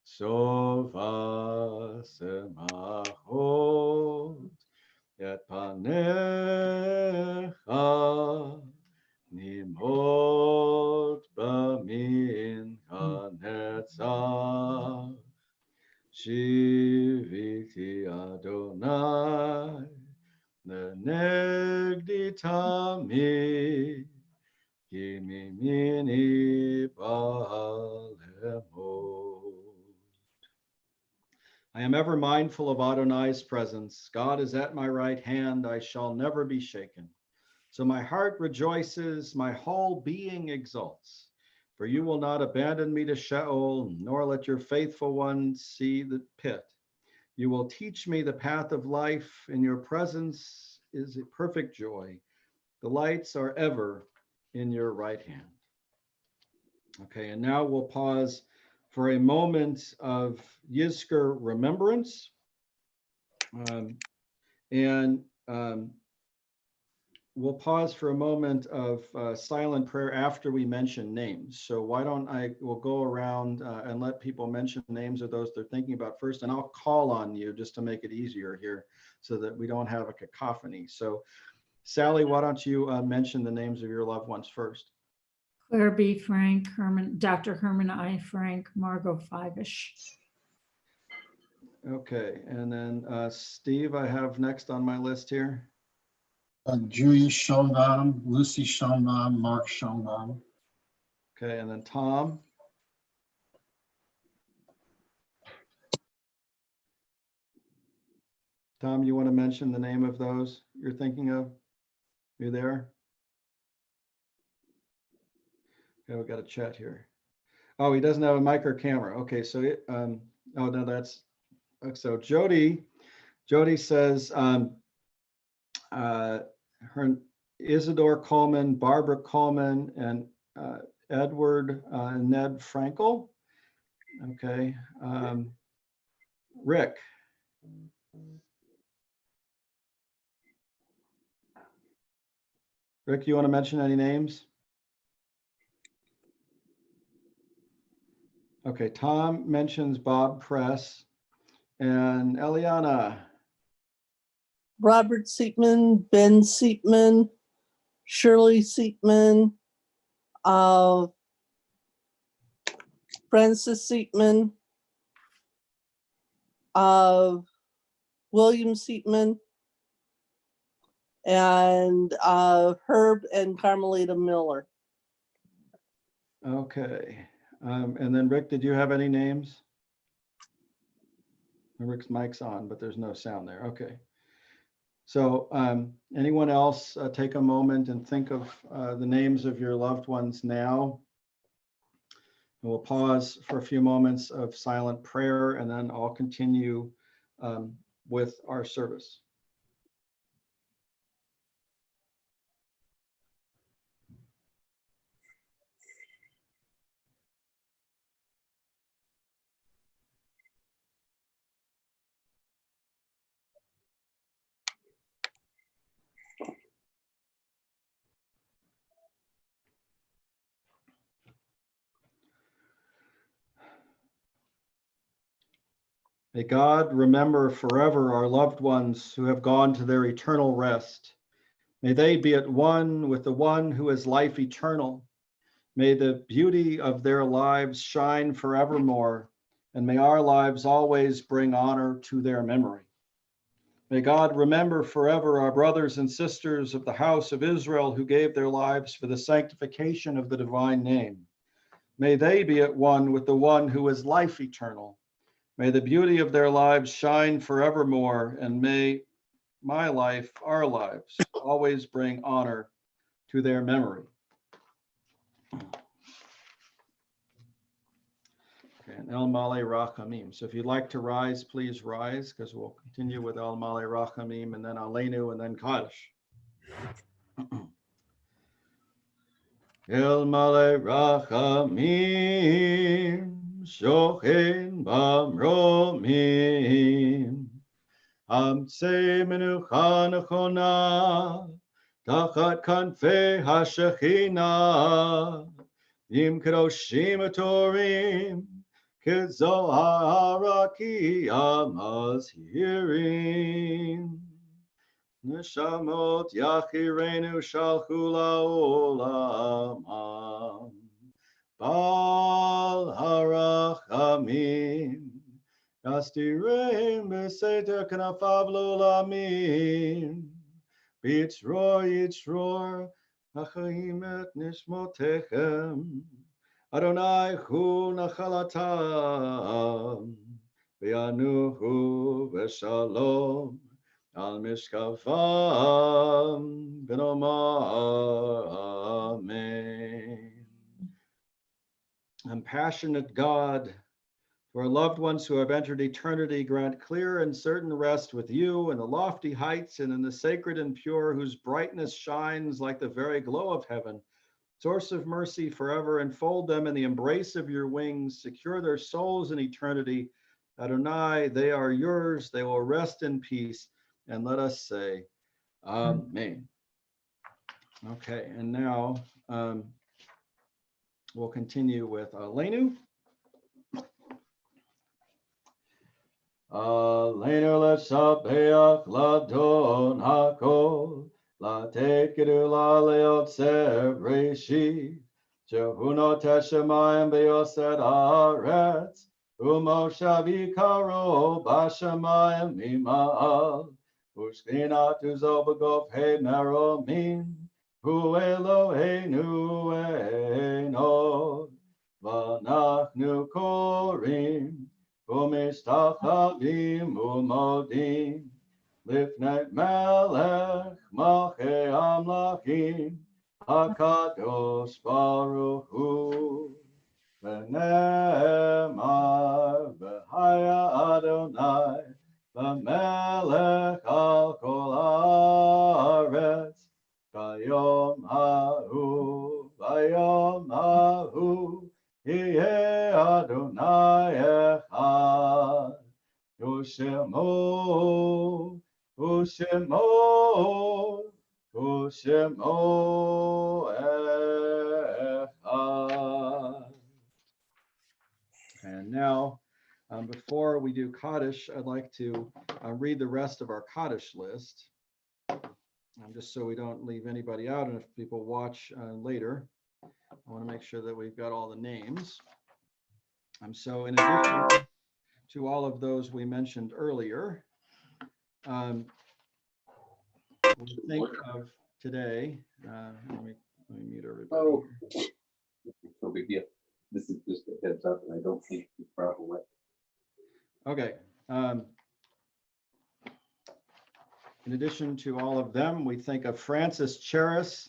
Sova semachot et panecha nimot bamin hanetzach. Shiviti Adonai lenegdi tamid ki mimini ba'alemot. I am ever mindful of Adonai's presence. God is at my right hand. I shall never be shaken. So my heart rejoices, my whole being exults. For you will not abandon me to Sheol, nor let your faithful one see the pit. You will teach me the path of life. In your presence is a perfect joy. The lights are ever in your right hand. Okay, and now we'll pause for a moment of Yizkor remembrance. We'll pause for a moment of silent prayer after we mention names. So why don't we'll go around and let people mention names of those they're thinking about first, and I'll call on you just to make it easier here so that we don't have a cacophony. So Sally, why don't you mention the names of your loved ones first? Claire B. Frank, Dr. Herman I. Frank, Margot Fivish. Okay, and then Steve, I have next on my list here. Julia Schonbaum, Lucy Schonbaum, Mark Schonbaum. Okay, and then Tom. Tom, you want to mention the name of those you're thinking of? You there? Okay, we got a chat here. Oh, he doesn't have a mic or camera. Okay, so oh no, that's so Jody says her Isidore Coleman, Barbara Coleman, and Edward Ned Frankel. Okay, Rick. Rick, you want to mention any names? Okay, Tom mentions Bob Press and Eliana. Robert Seatman, Ben Seatman, Shirley Seatman, Francis Seatman, William Seatman, and Herb and Carmelita Miller. Okay, and then Rick, did you have any names? Rick's mic's on, but there's no sound there. Okay. So anyone else take a moment and think of the names of your loved ones now. And we'll pause for a few moments of silent prayer, and then I'll continue with our service. May God remember forever our loved ones who have gone to their eternal rest. May they be at one with the one who is life eternal. May the beauty of their lives shine forevermore, and may our lives always bring honor to their memory. May God remember forever our brothers and sisters of the house of Israel who gave their lives for the sanctification of the divine name. May they be at one with the one who is life eternal. May the beauty of their lives shine forevermore, and may my life, our lives, always bring honor to their memory. El Male Rachamim. So if you'd like to rise, please rise, because we'll continue with El Male Rachamim and then Aleinu and then Kaddish. El Male Rachamim, Shochen Bamromim, Amtse Menucha Nechona, Tachat Kanfei HaShechina, Im Kedoshim Atorim, Kezohar Ki Amazhirim, Neshamot Yachirenu Shalchu La'olamam, Bal Harachamim, Yastireim Beseter Kanafav L'Olamim, Yitzror, Achayim et Nishmotechem, Adonai Hu Nachalatam, V'yanuhu v'shalom, Al Mishkavam, V'nomar Amen. Compassionate God, to our loved ones who have entered eternity, grant clear and certain rest with you in the lofty heights and in the sacred and pure, whose brightness shines like the very glow of heaven. Source of mercy forever, enfold them in the embrace of your wings, secure their souls in eternity. Adonai, they are yours, they will rest in peace. And let us say, Amen. Okay, and now we'll continue with Aleinu. Aleinu l'shabeach l'adon hakol, l'tekedu l'leotzer reishit, shehu noteh shamayim v'yosed haaretz, u'moshav yikaro b'shamayim mima'al, u'shchinatu zo b'gof hei meromim, hu Eloheinu einod, v'anachnu korim, Umistachavim umodim, lifnei melech malchei amlachim, hakadosh baruch hu, v'ne'emar v'haya Adonai, v'melech al kol haaretz, v'yom ha'hu, Yeh Adonai Echad, Ushemo, Echad. And now, before we do Kaddish, I'd like to read the rest of our Kaddish list, just so we don't leave anybody out, and if people watch later. I want to make sure that we've got all the names. So in addition to all of those we mentioned earlier, we think of today, let me mute everybody. Oh, no big deal. This is just a heads up, and I don't think the proper way. Okay. In addition to all of them, we think of Francis Cheris,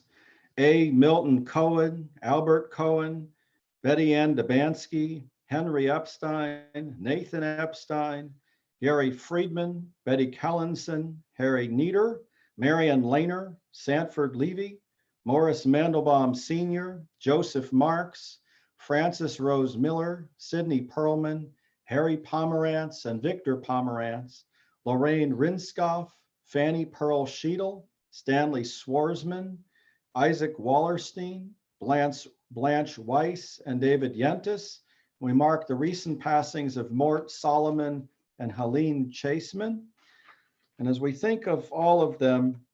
A. Milton Cohen, Albert Cohen, Betty Ann Debansky, Henry Epstein, Nathan Epstein, Gary Friedman, Betty Kellenson, Harry Nieder, Marion Lehner, Sanford Levy, Morris Mandelbaum Sr., Joseph Marks, Francis Rose Miller, Sidney Perlman, Harry Pomerantz and Victor Pomerantz, Lorraine Rinskoff, Fanny Pearl Sheedle, Stanley Swarsman, Isaac Wallerstein, Blanche Weiss, and David Yentis. We mark the recent passings of Mort Solomon and Helene Chaseman. And as we think of all of them,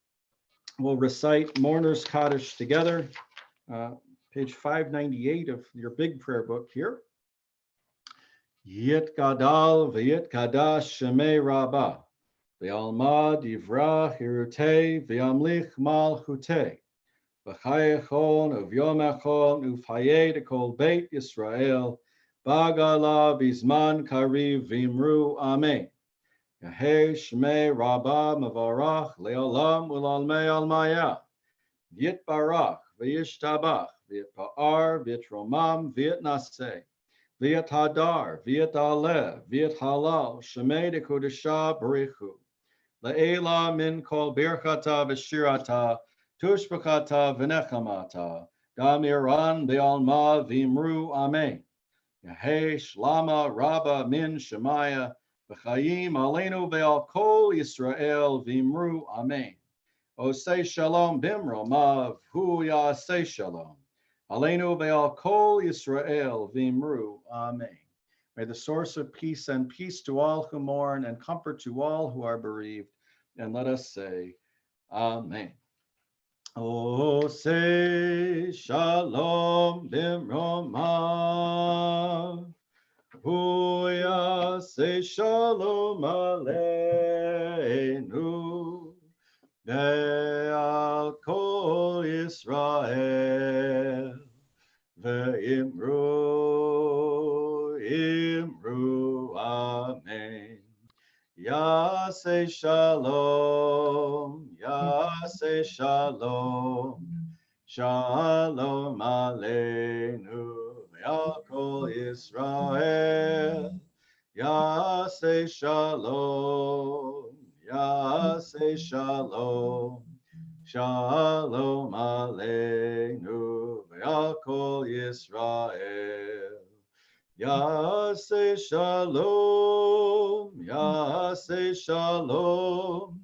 we'll recite Mourner's Kaddish together, page 598 of your big prayer book here. Yit gadal v'yit kadash shemei rabbah, v'almad yivrach hirutei v'yamlich malchutei, v'chayechon uvyom echon ufhayed kol beit Yisrael, bagala bizman kariv v'imru amen. Yahei shmei rabbah mavarach le'olam u'lalmei almaya, yit barach v'yishtabach v'yit pa'ar v'yit romam v'yit naseh, Viat Hadar, Viat Alev, Viat Halal, Shemei de Kodesha Barichu. Le'ela min kol birchata v'shirata, tushbachata v'nechamata, damiran be'alma v'imru amen. Yahei shlama rabba min shemaya, v'chayim aleinu ve'al kol Yisrael v'imru amen. Osei shalom bimromav, hu yasei shalom. Aleinu ve'al kol Yisrael v'imru amen. May the source of peace send peace to all who mourn and comfort to all who are bereaved. And let us say, Amen. O say shalom bimromav, huya say shalom aleinu, ve'al kol Yisrael, ve'imru amen. Yaseh shalom, Yaseh shalom, shalom aleinu, ve'al kol Yisrael. Yaseh shalom, Yaseh shalom, shalom aleinu, ve'al kol Yisrael. Yaseh shalom, Yaseh shalom,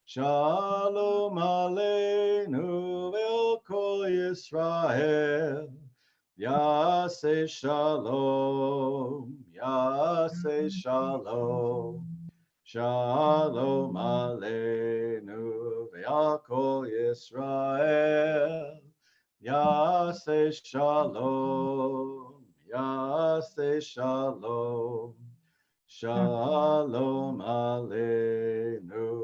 shalom aleinu ve'al kol Yisrael. Yaseh shalom, Yaseh shalom, shalom aleinu ve'al kol Yisrael. Yaseh shalom, Yaseh shalom, shalom aleinu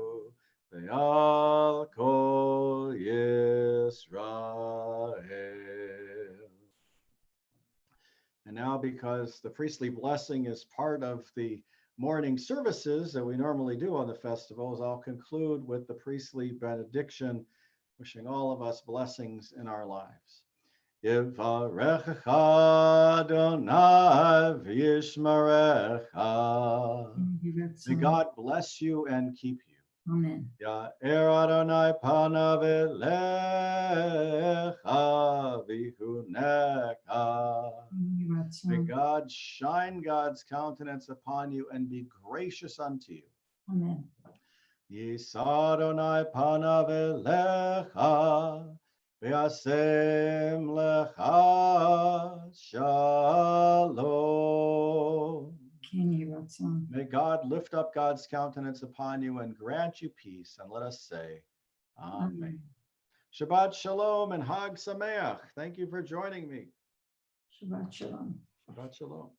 ve'al kol Yisrael. And now, because the priestly blessing is part of the morning services that we normally do on the festivals, I'll conclude with the priestly benediction, wishing all of us blessings in our lives. Yivarechecha Adonai v'yishmerecha. May God bless you and keep you. Amen. Ya'er Adonai panav elecha v'chunecha. May God shine God's countenance upon you and be gracious unto you. Amen. Yisa Adonai panav elecha v'yasem lecha shalom. May God lift up God's countenance upon you and grant you peace. And let us say, Amen. Shabbat shalom and Hag Sameach. Thank you for joining me. Shabbat shalom. Shabbat shalom.